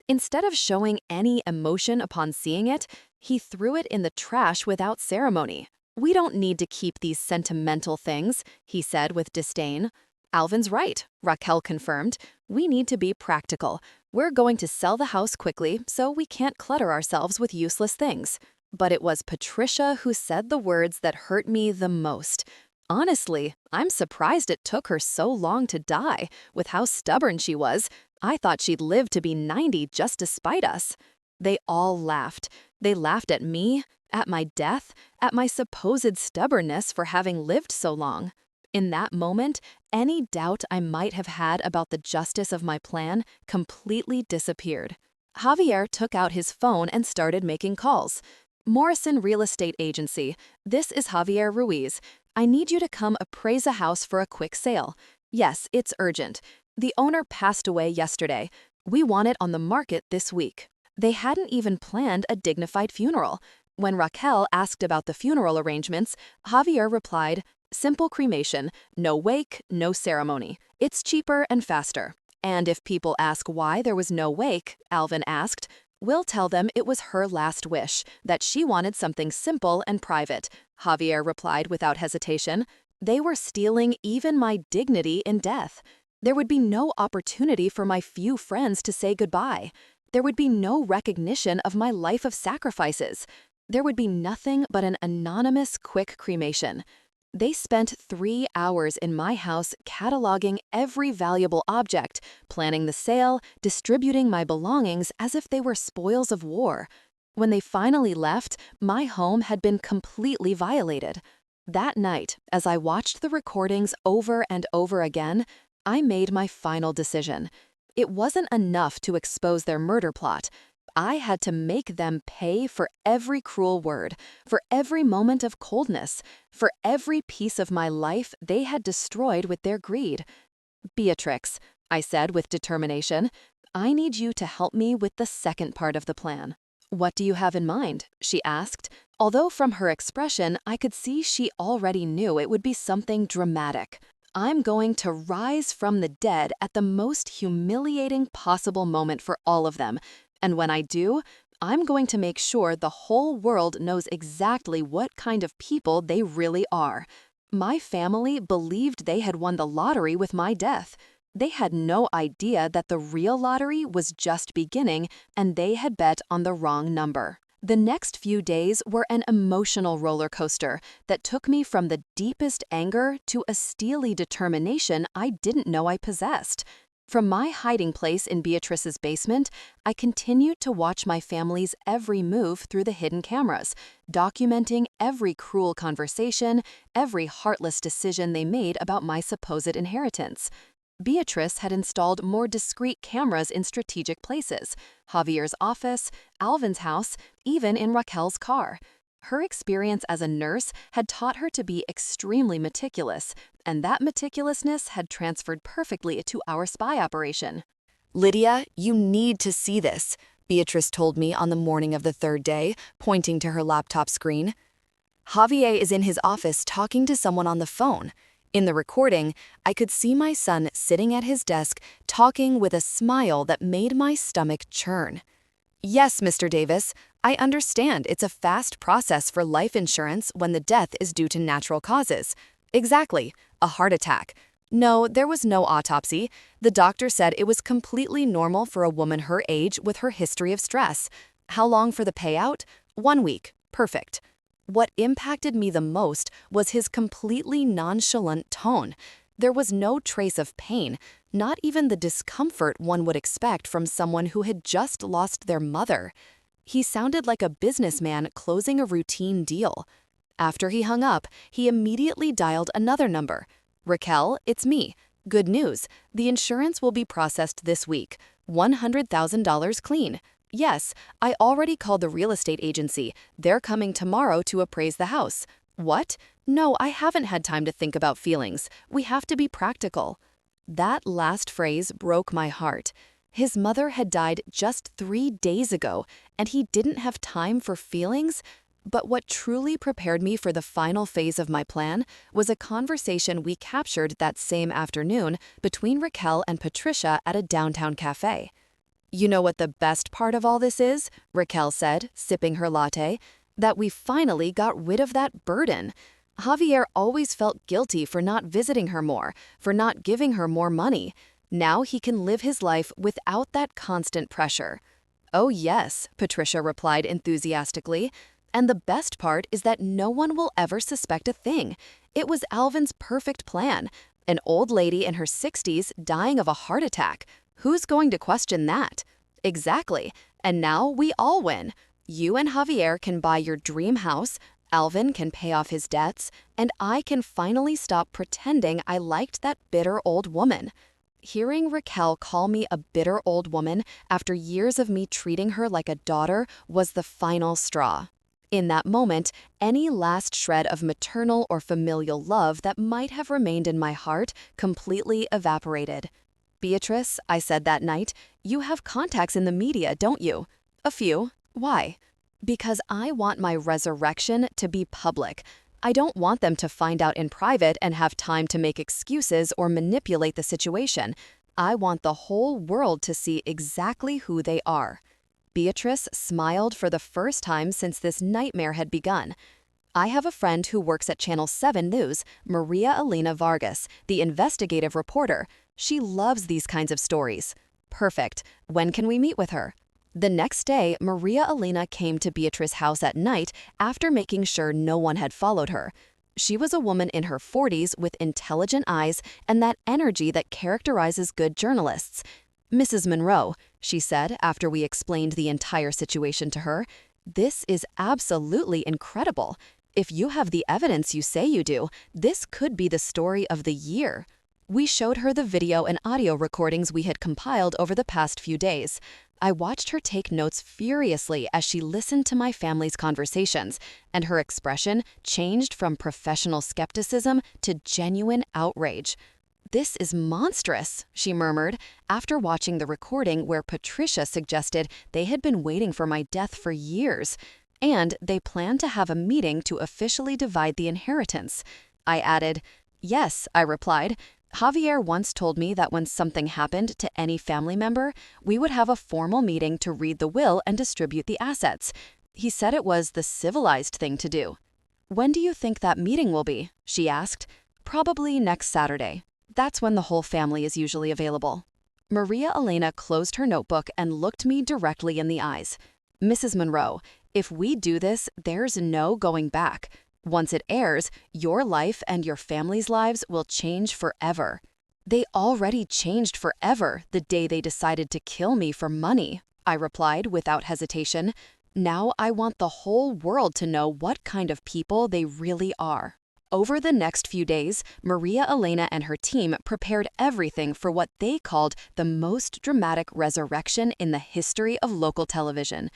Instead of showing any emotion upon seeing it, he threw it in the trash without ceremony. "We don't need to keep these sentimental things," he said with disdain. "Alvin's right," Raquel confirmed. "We need to be practical. We're going to sell the house quickly, so we can't clutter ourselves with useless things." But it was Patricia who said the words that hurt me the most. Honestly, I'm surprised it took her so long to die. With how stubborn she was, I thought she'd live to be 90 just to spite us. They all laughed. They laughed at me, at my death, at my supposed stubbornness for having lived so long. In that moment, any doubt I might have had about the justice of my plan completely disappeared. Javier took out his phone and started making calls. "Morrison Real Estate Agency, this is Javier Ruiz. I need you to come appraise a house for a quick sale. Yes, it's urgent. The owner passed away yesterday. We want it on the market this week." They hadn't even planned a dignified funeral. When Raquel asked about the funeral arrangements, Javier replied, "Simple cremation, no wake, no ceremony. It's cheaper and faster." And if people ask why there was no wake, Alvin asked, "We'll tell them it was her last wish, that she wanted something simple and private," Javier replied without hesitation. They were stealing even my dignity in death. There would be no opportunity for my few friends to say goodbye. There would be no recognition of my life of sacrifices. There would be nothing but an anonymous, quick cremation. They spent 3 hours in my house cataloging every valuable object, planning the sale, distributing my belongings as if they were spoils of war. When they finally left, my home had been completely violated. That night, as I watched the recordings over and over again, I made my final decision. It wasn't enough to expose their murder plot. I had to make them pay for every cruel word, for every moment of coldness, for every piece of my life they had destroyed with their greed. Beatrix, I said with determination, I need you to help me with the second part of the plan. What do you have in mind? She asked, although from her expression I could see she already knew it would be something dramatic. I'm going to rise from the dead at the most humiliating possible moment for all of them, and when I do, I'm going to make sure the whole world knows exactly what kind of people they really are. My family believed they had won the lottery with my death. They had no idea that the real lottery was just beginning and they had bet on the wrong number. The next few days were an emotional roller coaster that took me from the deepest anger to a steely determination I didn't know I possessed. From my hiding place in Beatrice's basement, I continued to watch my family's every move through the hidden cameras, documenting every cruel conversation, every heartless decision they made about my supposed inheritance. Beatrice had installed more discreet cameras in strategic places: Javier's office, Alvin's house, even in Raquel's car. Her experience as a nurse had taught her to be extremely meticulous, and that meticulousness had transferred perfectly to our spy operation. Lydia, you need to see this, Beatrice told me on the morning of the third day, pointing to her laptop screen. Javier is in his office talking to someone on the phone. In the recording, I could see my son sitting at his desk, talking with a smile that made my stomach churn. Yes, Mr. Davis, I understand it's a fast process for life insurance when the death is due to natural causes. Exactly, a heart attack. No, there was no autopsy. The doctor said it was completely normal for a woman her age with her history of stress. How long for the payout? 1 week. Perfect. What impacted me the most was his completely nonchalant tone. There was no trace of pain, not even the discomfort one would expect from someone who had just lost their mother. He sounded like a businessman closing a routine deal. After he hung up, he immediately dialed another number. Raquel, it's me. Good news. The insurance will be processed this week. $100,000 clean. Yes, I already called the real estate agency. They're coming tomorrow to appraise the house. What? No, I haven't had time to think about feelings. We have to be practical. That last phrase broke my heart. His mother had died just 3 days ago, and he didn't have time for feelings? But what truly prepared me for the final phase of my plan was a conversation we captured that same afternoon between Raquel and Patricia at a downtown cafe. You know what the best part of all this is? Raquel said, sipping her latte. That we finally got rid of that burden. Javier always felt guilty for not visiting her more, for not giving her more money. Now he can live his life without that constant pressure. Oh yes, Patricia replied enthusiastically. And the best part is that no one will ever suspect a thing. It was Alvin's perfect plan. An old lady in her 60s dying of a heart attack. Who's going to question that? Exactly. And now we all win. You and Javier can buy your dream house, Alvin can pay off his debts, and I can finally stop pretending I liked that bitter old woman. Hearing Raquel call me a bitter old woman after years of me treating her like a daughter was the final straw. In that moment, any last shred of maternal or familial love that might have remained in my heart completely evaporated. Beatrice, I said that night, you have contacts in the media, don't you? A few. Why? Because I want my resurrection to be public. I don't want them to find out in private and have time to make excuses or manipulate the situation. I want the whole world to see exactly who they are. Beatrice smiled for the first time since this nightmare had begun. I have a friend who works at Channel 7 News, Maria Elena Vargas, the investigative reporter. She loves these kinds of stories. Perfect. When can we meet with her? The next day, Maria Elena came to Beatrice's house at night after making sure no one had followed her. She was a woman in her 40s with intelligent eyes and that energy that characterizes good journalists. Mrs. Monroe, she said after we explained the entire situation to her, this is absolutely incredible. If you have the evidence you say you do, this could be the story of the year. We showed her the video and audio recordings we had compiled over the past few days. I watched her take notes furiously as she listened to my family's conversations, and her expression changed from professional skepticism to genuine outrage. "This is monstrous," she murmured, after watching the recording where Patricia suggested they had been waiting for my death for years, and they planned to have a meeting to officially divide the inheritance. I added, "Yes," I replied. "Javier once told me that when something happened to any family member, we would have a formal meeting to read the will and distribute the assets. He said it was the civilized thing to do." "When do you think that meeting will be?" she asked. "Probably next Saturday. That's when the whole family is usually available." Maria Elena closed her notebook and looked me directly in the eyes. "Mrs. Monroe, if we do this, there's no going back. Once it airs, your life and your family's lives will change forever." "They already changed forever the day they decided to kill me for money," I replied without hesitation. "Now I want the whole world to know what kind of people they really are." Over the next few days, Maria Elena and her team prepared everything for what they called the most dramatic resurrection in the history of local television.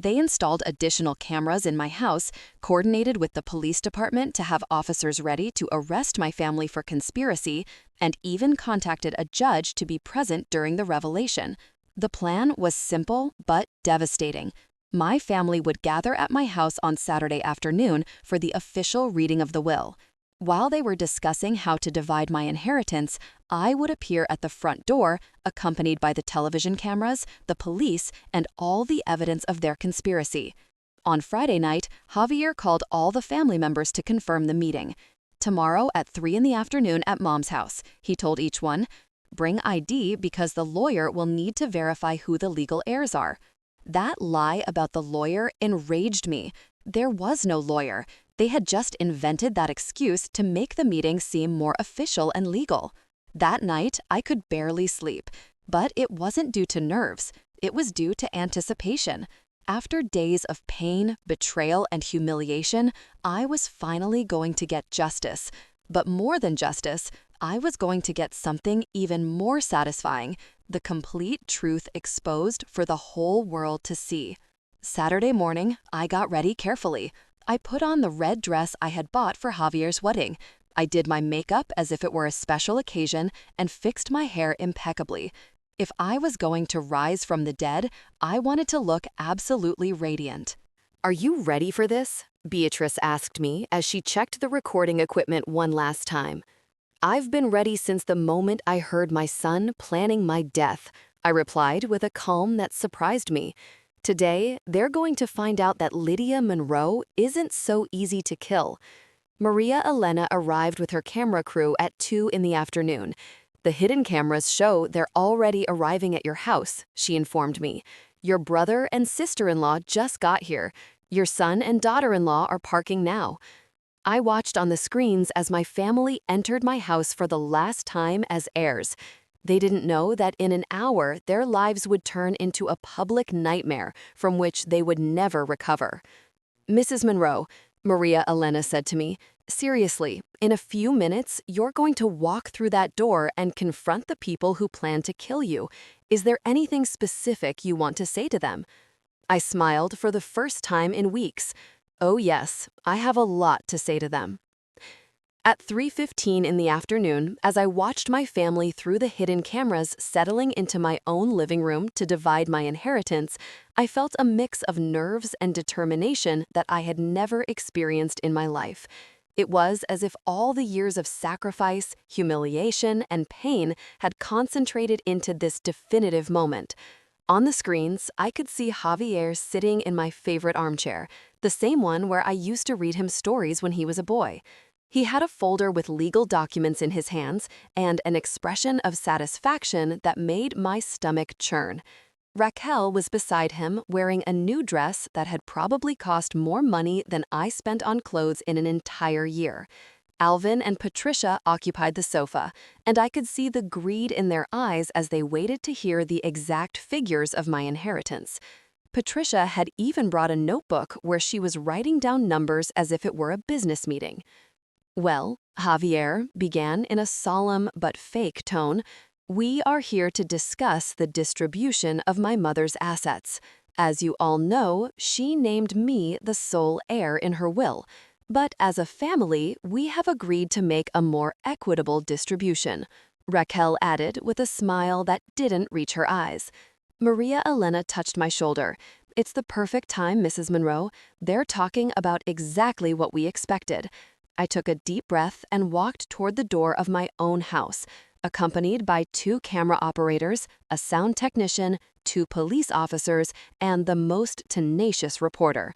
They installed additional cameras in my house, coordinated with the police department to have officers ready to arrest my family for conspiracy, and even contacted a judge to be present during the revelation. The plan was simple but devastating. My family would gather at my house on Saturday afternoon for the official reading of the will. While they were discussing how to divide my inheritance, I would appear at the front door, accompanied by the television cameras, the police, and all the evidence of their conspiracy. On Friday night, Javier called all the family members to confirm the meeting. "Tomorrow at 3 in the afternoon at Mom's house," he told each one. "Bring ID because the lawyer will need to verify who the legal heirs are." That lie about the lawyer enraged me. There was no lawyer. They had just invented that excuse to make the meeting seem more official and legal. That night, I could barely sleep. But it wasn't due to nerves. It was due to anticipation. After days of pain, betrayal, and humiliation, I was finally going to get justice. But more than justice, I was going to get something even more satisfying: the complete truth exposed for the whole world to see. Saturday morning, I got ready carefully. I put on the red dress I had bought for Javier's wedding. I did my makeup as if it were a special occasion and fixed my hair impeccably. If I was going to rise from the dead, I wanted to look absolutely radiant. "Are you ready for this?" Beatrice asked me as she checked the recording equipment one last time. "I've been ready since the moment I heard my son planning my death," I replied with a calm that surprised me. "Today, they're going to find out that Lydia Monroe isn't so easy to kill." Maria Elena arrived with her camera crew at 2 in the afternoon. "The hidden cameras show they're already arriving at your house," she informed me. "Your brother and sister-in-law just got here. Your son and daughter-in-law are parking now." I watched on the screens as my family entered my house for the last time as heirs. They didn't know that in an hour their lives would turn into a public nightmare from which they would never recover. "Mrs. Monroe," Maria Elena said to me, "seriously, in a few minutes you're going to walk through that door and confront the people who plan to kill you. Is there anything specific you want to say to them?" I smiled for the first time in weeks. "Oh yes, I have a lot to say to them." At 3:15 in the afternoon, as I watched my family through the hidden cameras settling into my own living room to divide my inheritance, I felt a mix of nerves and determination that I had never experienced in my life. It was as if all the years of sacrifice, humiliation, and pain had concentrated into this definitive moment. On the screens, I could see Javier sitting in my favorite armchair, the same one where I used to read him stories when he was a boy. He had a folder with legal documents in his hands and an expression of satisfaction that made my stomach churn. Raquel was beside him wearing a new dress that had probably cost more money than I spent on clothes in an entire year. Alvin and Patricia occupied the sofa, and I could see the greed in their eyes as they waited to hear the exact figures of my inheritance. Patricia had even brought a notebook where she was writing down numbers as if it were a business meeting. Well, Javier began in a solemn but fake tone, we are here to discuss the distribution of my mother's assets. As you all know, she named me the sole heir in her will, but as a family, we have agreed to make a more equitable distribution. Raquel added with a smile that didn't reach her eyes. Maria Elena touched my shoulder. It's the perfect time, Mrs. Monroe. They're talking about exactly what we expected. I took a deep breath and walked toward the door of my own house, accompanied by 2 camera operators, a sound technician, 2 police officers, and the most tenacious reporter.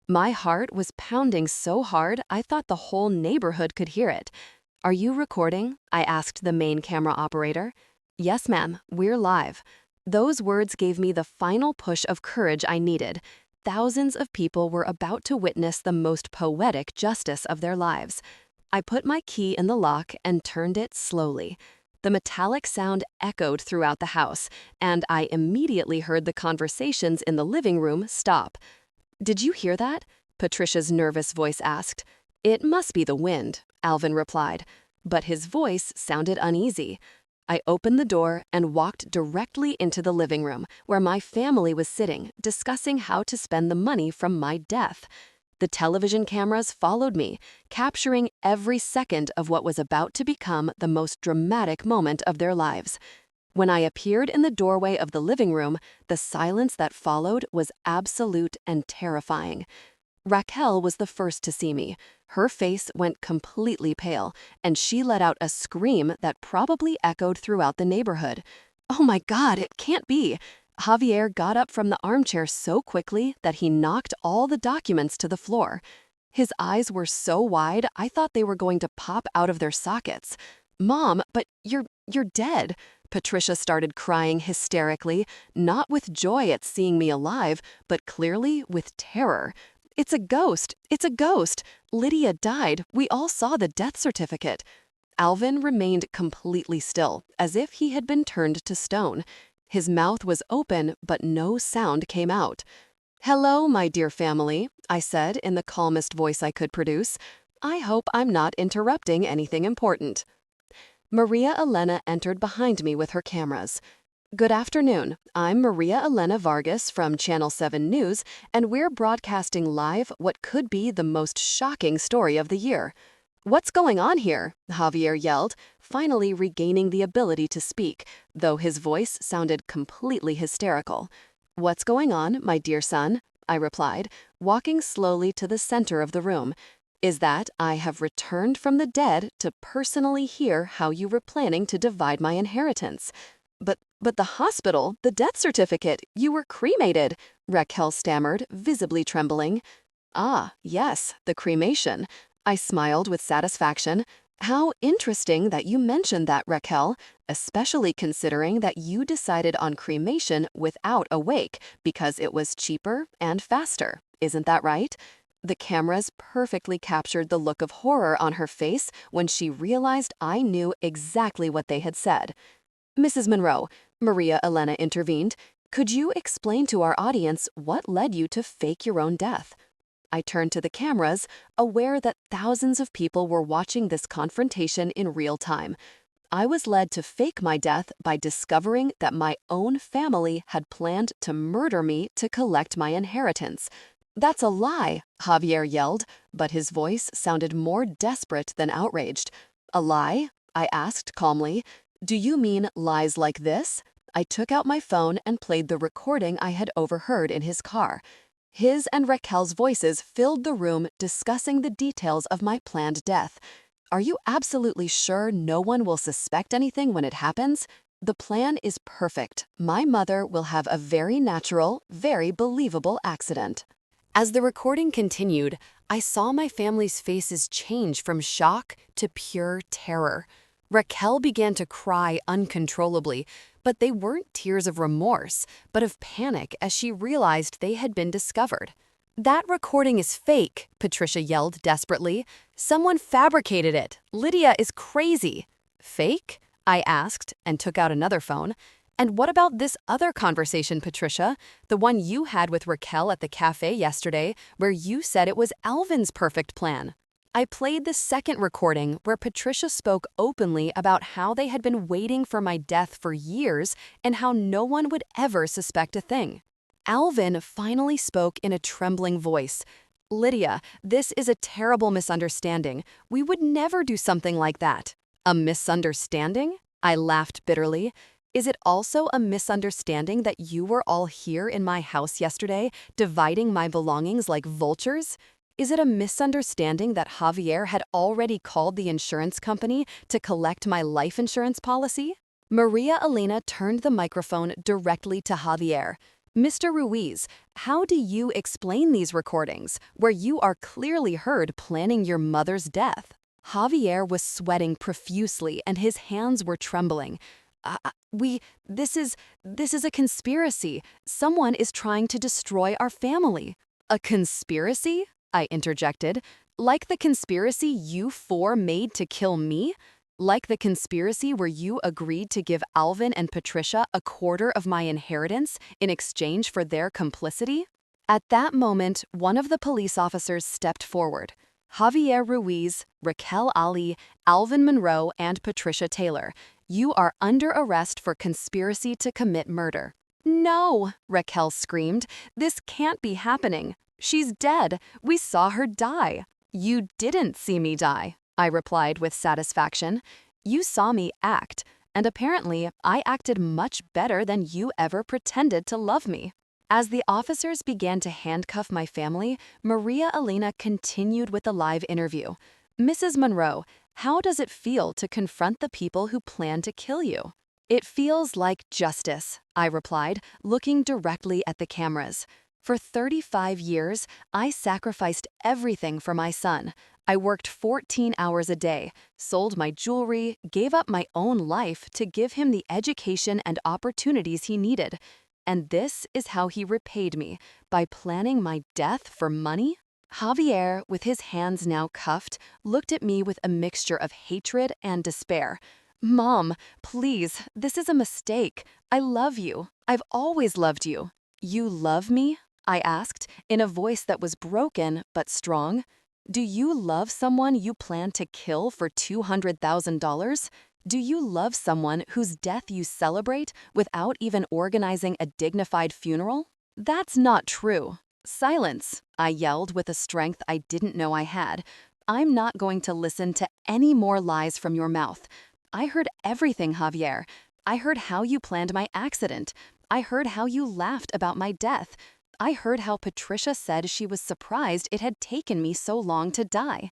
My heart was pounding so hard I thought the whole neighborhood could hear it. Are you recording? I asked the main camera operator. Yes, ma'am, we're live. Those words gave me the final push of courage I needed. Thousands of people were about to witness the most poetic justice of their lives. I put my key in the lock and turned it slowly. The metallic sound echoed throughout the house, and I immediately heard the conversations in the living room stop. Did you hear that? Patricia's nervous voice asked. It must be the wind, Alvin replied, but his voice sounded uneasy. I opened the door and walked directly into the living room, where my family was sitting, discussing how to spend the money from my death. The television cameras followed me, capturing every second of what was about to become the most dramatic moment of their lives. When I appeared in the doorway of the living room, the silence that followed was absolute and terrifying. Raquel was the first to see me. Her face went completely pale, and she let out a scream that probably echoed throughout the neighborhood. Oh my God, it can't be! Javier got up from the armchair so quickly that he knocked all the documents to the floor. His eyes were so wide, I thought they were going to pop out of their sockets. Mom, but you're dead. Patricia started crying hysterically, not with joy at seeing me alive, but clearly with terror. It's a ghost! It's a ghost! Lydia died. We all saw the death certificate. Alvin remained completely still, as if he had been turned to stone. His mouth was open, but no sound came out. Hello, my dear family, I said in the calmest voice I could produce. I hope I'm not interrupting anything important. Maria Elena entered behind me with her cameras. Good afternoon. I'm Maria Elena Vargas from Channel 7 News, and we're broadcasting live what could be the most shocking story of the year. What's going on here? Javier yelled, finally regaining the ability to speak, though his voice sounded completely hysterical. What's going on, my dear son? I replied, walking slowly to the center of the room. Is that I have returned from the dead to personally hear how you were planning to divide my inheritance. But the hospital, the death certificate, you were cremated, Raquel stammered, visibly trembling. Ah, yes, the cremation. I smiled with satisfaction. How interesting that you mentioned that, Raquel, especially considering that you decided on cremation without a wake because it was cheaper and faster. Isn't that right? The cameras perfectly captured the look of horror on her face when she realized I knew exactly what they had said. Mrs. Monroe, Maria Elena intervened, could you explain to our audience what led you to fake your own death? I turned to the cameras, aware that thousands of people were watching this confrontation in real time. I was led to fake my death by discovering that my own family had planned to murder me to collect my inheritance. That's a lie, Javier yelled, but his voice sounded more desperate than outraged. A lie? I asked calmly. Do you mean lies like this? I took out my phone and played the recording I had overheard in his car. His and Raquel's voices filled the room discussing the details of my planned death. Are you absolutely sure no one will suspect anything when it happens? The plan is perfect. My mother will have a very natural, very believable accident. As the recording continued, I saw my family's faces change from shock to pure terror. Raquel began to cry uncontrollably, but they weren't tears of remorse, but of panic as she realized they had been discovered. That recording is fake, Patricia yelled desperately. Someone fabricated it. Lydia is crazy. Fake? I asked and took out another phone. And what about this other conversation, Patricia? The one you had with Raquel at the cafe yesterday, where you said it was Alvin's perfect plan. I played the second recording where Patricia spoke openly about how they had been waiting for my death for years and how no one would ever suspect a thing. Alvin finally spoke in a trembling voice. "Lydia, this is a terrible misunderstanding. We would never do something like that." "A misunderstanding?" I laughed bitterly. "Is it also a misunderstanding that you were all here in my house yesterday, dividing my belongings like vultures? Is it a misunderstanding that Javier had already called the insurance company to collect my life insurance policy?" Maria Elena turned the microphone directly to Javier. "Mr. Ruiz, how do you explain these recordings, where you are clearly heard planning your mother's death?" Javier was sweating profusely and his hands were trembling. This is a conspiracy. Someone is trying to destroy our family." "A conspiracy?" I interjected. "Like the conspiracy you four made to kill me? Like the conspiracy where you agreed to give Alvin and Patricia a quarter of my inheritance in exchange for their complicity?" At that moment, one of the police officers stepped forward. "Javier Ruiz, Raquel Ali, Alvin Monroe, and Patricia Taylor, you are under arrest for conspiracy to commit murder." "No!" Raquel screamed. "This can't be happening. She's dead. We saw her die." "You didn't see me die," I replied with satisfaction. "You saw me act, and apparently I acted much better than you ever pretended to love me." As the officers began to handcuff my family, Maria Elena continued with the live interview. "Mrs. Monroe, how does it feel to confront the people who plan to kill you?" "It feels like justice," I replied, looking directly at the cameras. "For 35 years, I sacrificed everything for my son. I worked 14 hours a day, sold my jewelry, gave up my own life to give him the education and opportunities he needed. And this is how he repaid me, by planning my death for money?" Javier, with his hands now cuffed, looked at me with a mixture of hatred and despair. "Mom, please, this is a mistake. I love you. I've always loved you." "You love me?" I asked, in a voice that was broken but strong. "Do you love someone you plan to kill for $200,000? Do you love someone whose death you celebrate without even organizing a dignified funeral?" "That's not true." "Silence," I yelled with a strength I didn't know I had. "I'm not going to listen to any more lies from your mouth. I heard everything, Javier. I heard how you planned my accident. I heard how you laughed about my death. I heard how Patricia said she was surprised it had taken me so long to die.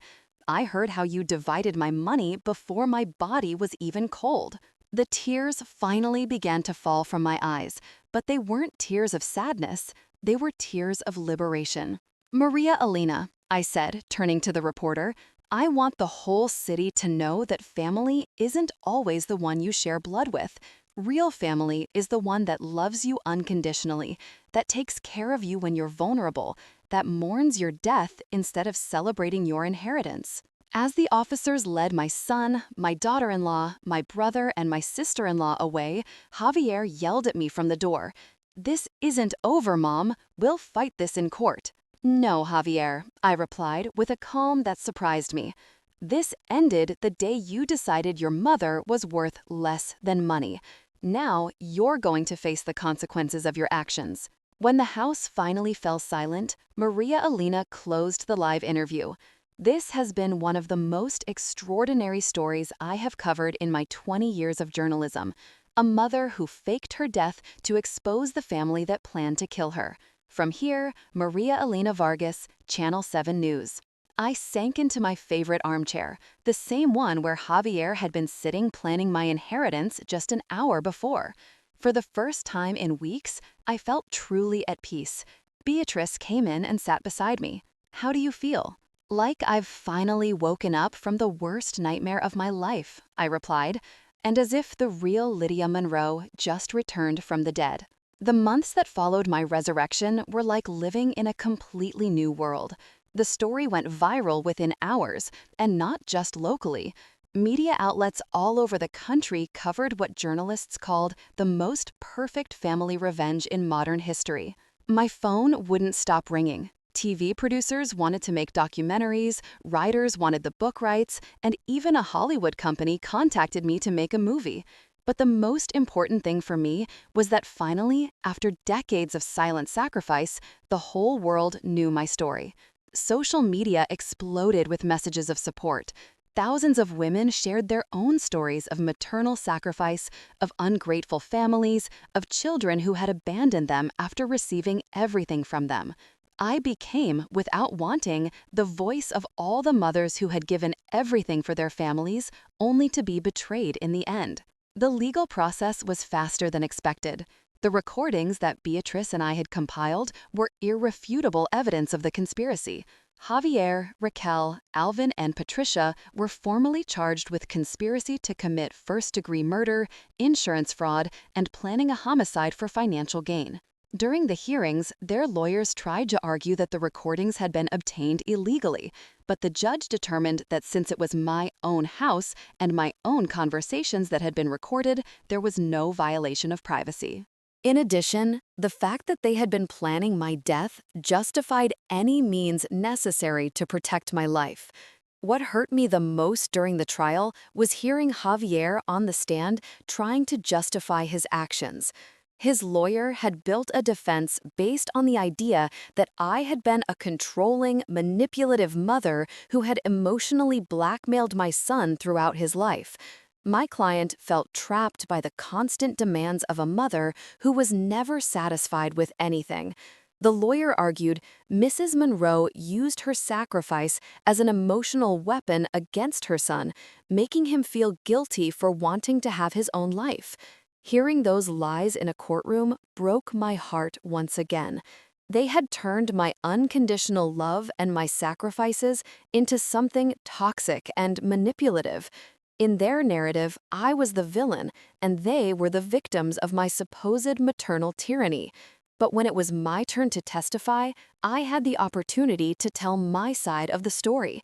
I heard how you divided my money before my body was even cold." The tears finally began to fall from my eyes, but they weren't tears of sadness. They were tears of liberation. "Maria Elena," I said, turning to the reporter, "I want the whole city to know that family isn't always the one you share blood with. Real family is the one that loves you unconditionally, that takes care of you when you're vulnerable, that mourns your death instead of celebrating your inheritance." As the officers led my son, my daughter-in-law, my brother, and my sister-in-law away, Javier yelled at me from the door. "This isn't over, Mom. We'll fight this in court." "No, Javier," I replied with a calm that surprised me. "This ended the day you decided your mother was worth less than money. Now you're going to face the consequences of your actions." When the house finally fell silent, Maria Elena closed the live interview. "This has been one of the most extraordinary stories I have covered in my 20 years of journalism. A mother who faked her death to expose the family that planned to kill her. From here, Maria Elena Vargas, Channel 7 News." I sank into my favorite armchair, the same one where Javier had been sitting planning my inheritance just an hour before. For the first time in weeks, I felt truly at peace. Beatrice came in and sat beside me. "How do you feel?" "Like I've finally woken up from the worst nightmare of my life," I replied, and as if the real Lydia Monroe just returned from the dead. The months that followed my resurrection were like living in a completely new world. The story went viral within hours, and not just locally. Media outlets all over the country covered what journalists called the most perfect family revenge in modern history. My phone wouldn't stop ringing. TV producers wanted to make documentaries, writers wanted the book rights, and even a Hollywood company contacted me to make a movie. But the most important thing for me was that finally, after decades of silent sacrifice, the whole world knew my story. Social media exploded with messages of support. Thousands of women shared their own stories of maternal sacrifice, of ungrateful families, of children who had abandoned them after receiving everything from them. I became, without wanting, the voice of all the mothers who had given everything for their families, only to be betrayed in the end. The legal process was faster than expected. The recordings that Beatrice and I had compiled were irrefutable evidence of the conspiracy. Javier, Raquel, Alvin, and Patricia were formally charged with conspiracy to commit first-degree murder, insurance fraud, and planning a homicide for financial gain. During the hearings, their lawyers tried to argue that the recordings had been obtained illegally, but the judge determined that since it was my own house and my own conversations that had been recorded, there was no violation of privacy. In addition, the fact that they had been planning my death justified any means necessary to protect my life. What hurt me the most during the trial was hearing Javier on the stand trying to justify his actions. His lawyer had built a defense based on the idea that I had been a controlling, manipulative mother who had emotionally blackmailed my son throughout his life. My client felt trapped by the constant demands of a mother who was never satisfied with anything. The lawyer argued Mrs. Monroe used her sacrifice as an emotional weapon against her son, making him feel guilty for wanting to have his own life. Hearing those lies in a courtroom broke my heart once again. They had turned my unconditional love and my sacrifices into something toxic and manipulative. In their narrative, I was the villain, and they were the victims of my supposed maternal tyranny. But when it was my turn to testify, I had the opportunity to tell my side of the story.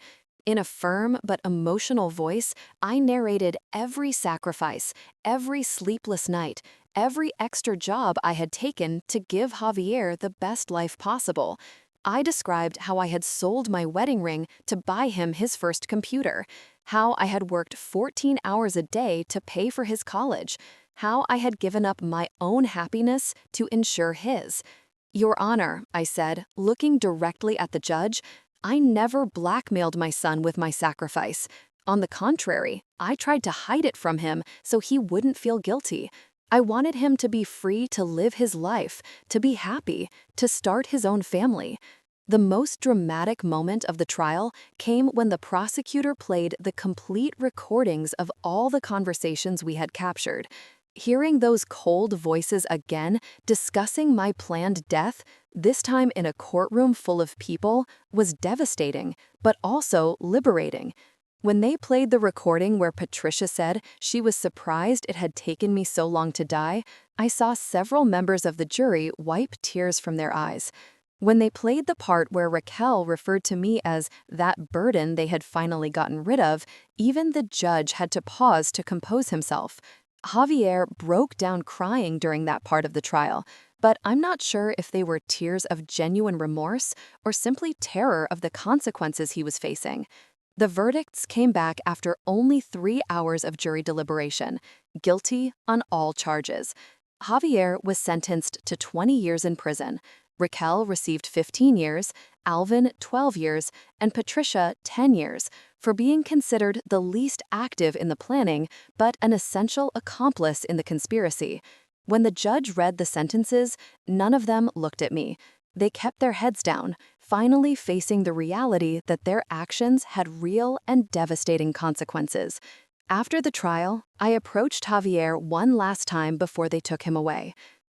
In a firm but emotional voice, I narrated every sacrifice, every sleepless night, every extra job I had taken to give Javier the best life possible. I described how I had sold my wedding ring to buy him his first computer, how I had worked 14 hours a day to pay for his college, how I had given up my own happiness to ensure his. Your Honor, I said, looking directly at the judge, I never blackmailed my son with my sacrifice. On the contrary, I tried to hide it from him so he wouldn't feel guilty. I wanted him to be free to live his life, to be happy, to start his own family. The most dramatic moment of the trial came when the prosecutor played the complete recordings of all the conversations we had captured. Hearing those cold voices again discussing my planned death, this time in a courtroom full of people, was devastating, but also liberating. When they played the recording where Patricia said she was surprised it had taken me so long to die, I saw several members of the jury wipe tears from their eyes. When they played the part where Raquel referred to me as that burden they had finally gotten rid of, even the judge had to pause to compose himself. Javier broke down crying during that part of the trial, but I'm not sure if they were tears of genuine remorse or simply terror of the consequences he was facing. The verdicts came back after only 3 hours of jury deliberation, guilty on all charges. Javier was sentenced to 20 years in prison. Raquel received 15 years, Alvin 12 years, and Patricia 10 years for being considered the least active in the planning but an essential accomplice in the conspiracy. When the judge read the sentences, none of them looked at me. They kept their heads down, finally facing the reality that their actions had real and devastating consequences. After the trial, I approached Javier one last time before they took him away.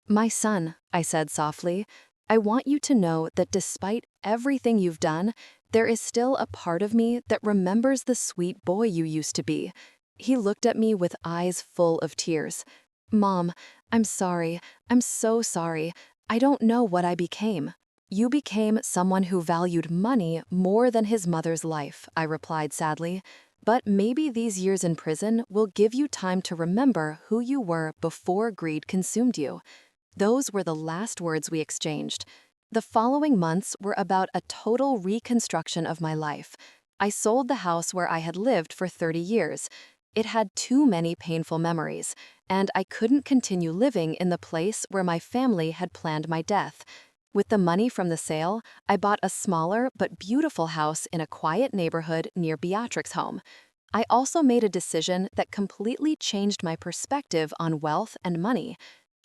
"My son," I said softly, "I want you to know that despite everything you've done, there is still a part of me that remembers the sweet boy you used to be." He looked at me with eyes full of tears. "Mom, I'm sorry. I'm so sorry. I don't know what I became." "You became someone who valued money more than his mother's life," I replied sadly. "But maybe these years in prison will give you time to remember who you were before greed consumed you." Those were the last words we exchanged. The following months were about a total reconstruction of my life. I sold the house where I had lived for 30 years. It had too many painful memories, and I couldn't continue living in the place where my family had planned my death. With the money from the sale, I bought a smaller but beautiful house in a quiet neighborhood near Beatrix home. I also made a decision that completely changed my perspective on wealth and money.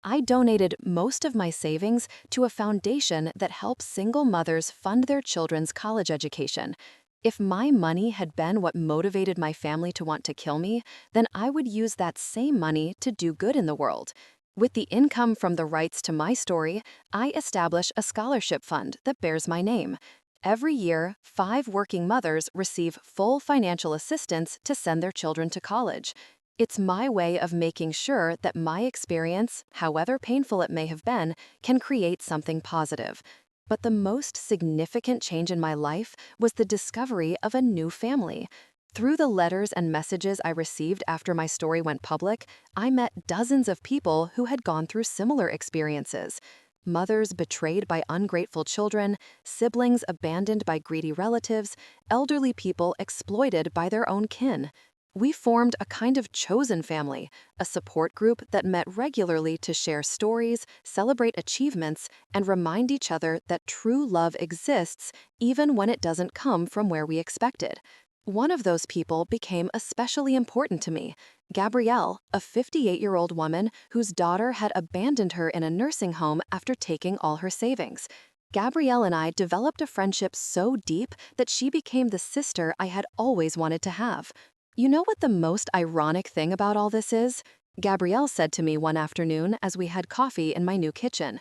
I donated most of my savings to a foundation that helps single mothers fund their children's college education. If my money had been what motivated my family to want to kill me, then I would use that same money to do good in the world. With the income from the rights to my story, I establish a scholarship fund that bears my name. Every year, 5 working mothers receive full financial assistance to send their children to college. It's my way of making sure that my experience, however painful it may have been, can create something positive. But the most significant change in my life was the discovery of a new family. Through the letters and messages I received after my story went public, I met dozens of people who had gone through similar experiences. Mothers betrayed by ungrateful children, siblings abandoned by greedy relatives, elderly people exploited by their own kin. We formed a kind of chosen family, a support group that met regularly to share stories, celebrate achievements, and remind each other that true love exists even when it doesn't come from where we expected. One of those people became especially important to me, Gabrielle, a 58-year-old woman whose daughter had abandoned her in a nursing home after taking all her savings. Gabrielle and I developed a friendship so deep that she became the sister I had always wanted to have. You know what the most ironic thing about all this is? Gabrielle said to me one afternoon as we had coffee in my new kitchen.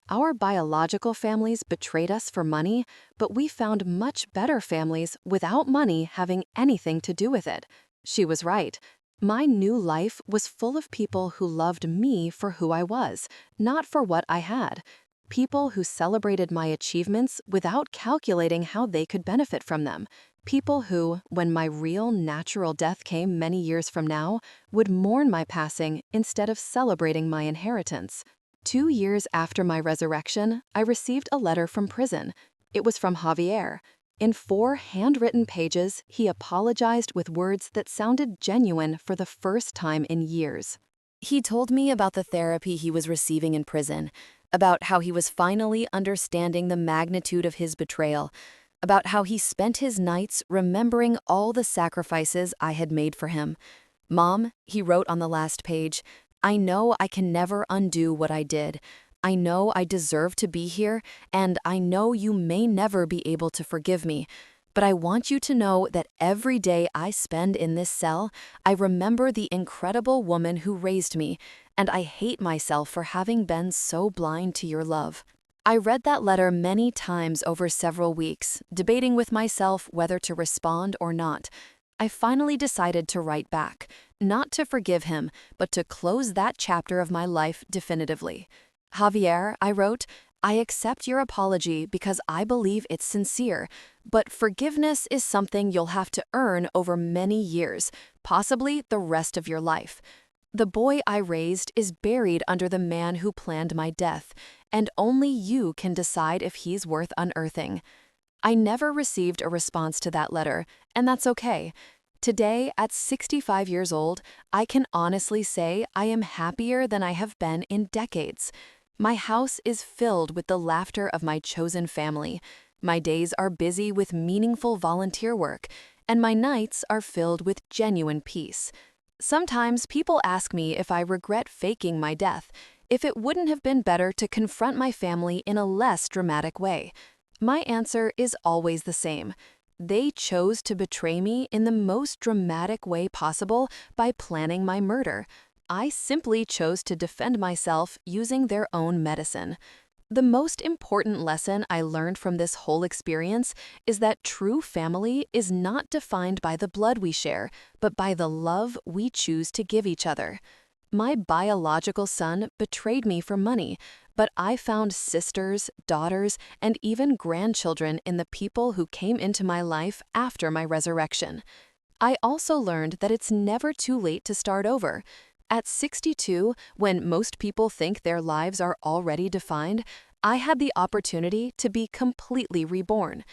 Our biological families betrayed us for money, but we found much better families without money having anything to do with it. She was right. My new life was full of people who loved me for who I was, not for what I had. People who celebrated my achievements without calculating how they could benefit from them. People who, when my real natural death came many years from now, would mourn my passing instead of celebrating my inheritance. 2 years after my resurrection, I received a letter from prison. It was from Javier. In 4 handwritten pages, he apologized with words that sounded genuine for the first time in years. He told me about the therapy he was receiving in prison, about how he was finally understanding the magnitude of his betrayal, about how he spent his nights remembering all the sacrifices I had made for him. "Mom," he wrote on the last page, "I know I can never undo what I did. I know I deserve to be here, and I know you may never be able to forgive me. But I want you to know that every day I spend in this cell, I remember the incredible woman who raised me, and I hate myself for having been so blind to your love." I read that letter many times over several weeks, debating with myself whether to respond or not. I finally decided to write back, not to forgive him, but to close that chapter of my life definitively. "Javier," I wrote, "I accept your apology because I believe it's sincere, but forgiveness is something you'll have to earn over many years, possibly the rest of your life. The boy I raised is buried under the man who planned my death, and only you can decide if he's worth unearthing." I never received a response to that letter, and that's okay. Today, at 65 years old, I can honestly say I am happier than I have been in decades. My house is filled with the laughter of my chosen family. My days are busy with meaningful volunteer work, and my nights are filled with genuine peace. Sometimes people ask me if I regret faking my death, if it wouldn't have been better to confront my family in a less dramatic way. My answer is always the same. They chose to betray me in the most dramatic way possible by planning my murder. I simply chose to defend myself using their own medicine. The most important lesson I learned from this whole experience is that true family is not defined by the blood we share, but by the love we choose to give each other. My biological son betrayed me for money, but I found sisters, daughters, and even grandchildren in the people who came into my life after my resurrection. I also learned that it's never too late to start over. At 62, when most people think their lives are already defined, I had the opportunity to be completely reborn.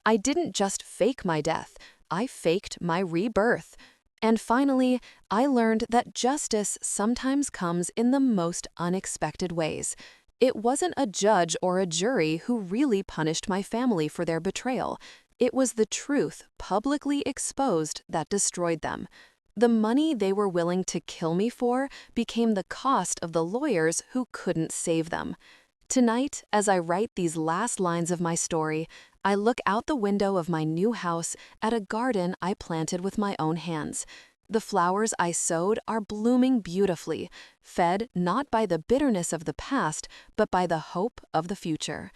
I didn't just fake my death, I faked my rebirth. And finally, I learned that justice sometimes comes in the most unexpected ways. It wasn't a judge or a jury who really punished my family for their betrayal. It was the truth, publicly exposed, that destroyed them. The money they were willing to kill me for became the cost of the lawyers who couldn't save them. Tonight, as I write these last lines of my story, I look out the window of my new house at a garden I planted with my own hands. The flowers I sowed are blooming beautifully, fed not by the bitterness of the past, but by the hope of the future.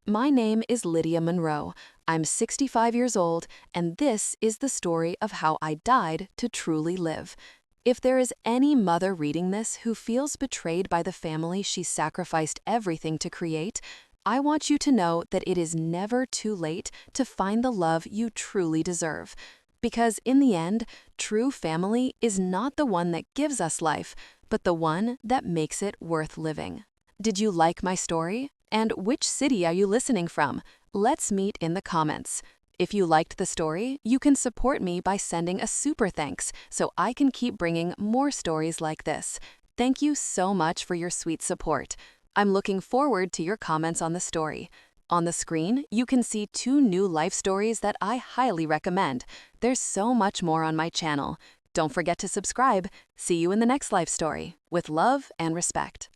My name is Lydia Monroe. I'm 65 years old, and this is the story of how I died to truly live. If there is any mother reading this who feels betrayed by the family she sacrificed everything to create, I want you to know that it is never too late to find the love you truly deserve. Because in the end, true family is not the one that gives us life, but the one that makes it worth living. Did you like my story? And which city are you listening from? Let's meet in the comments. If you liked the story, you can support me by sending a super thanks so I can keep bringing more stories like this. Thank you so much for your sweet support. I'm looking forward to your comments on the story. On the screen, you can see 2 new life stories that I highly recommend. There's so much more on my channel. Don't forget to subscribe. See you in the next life story. With love and respect.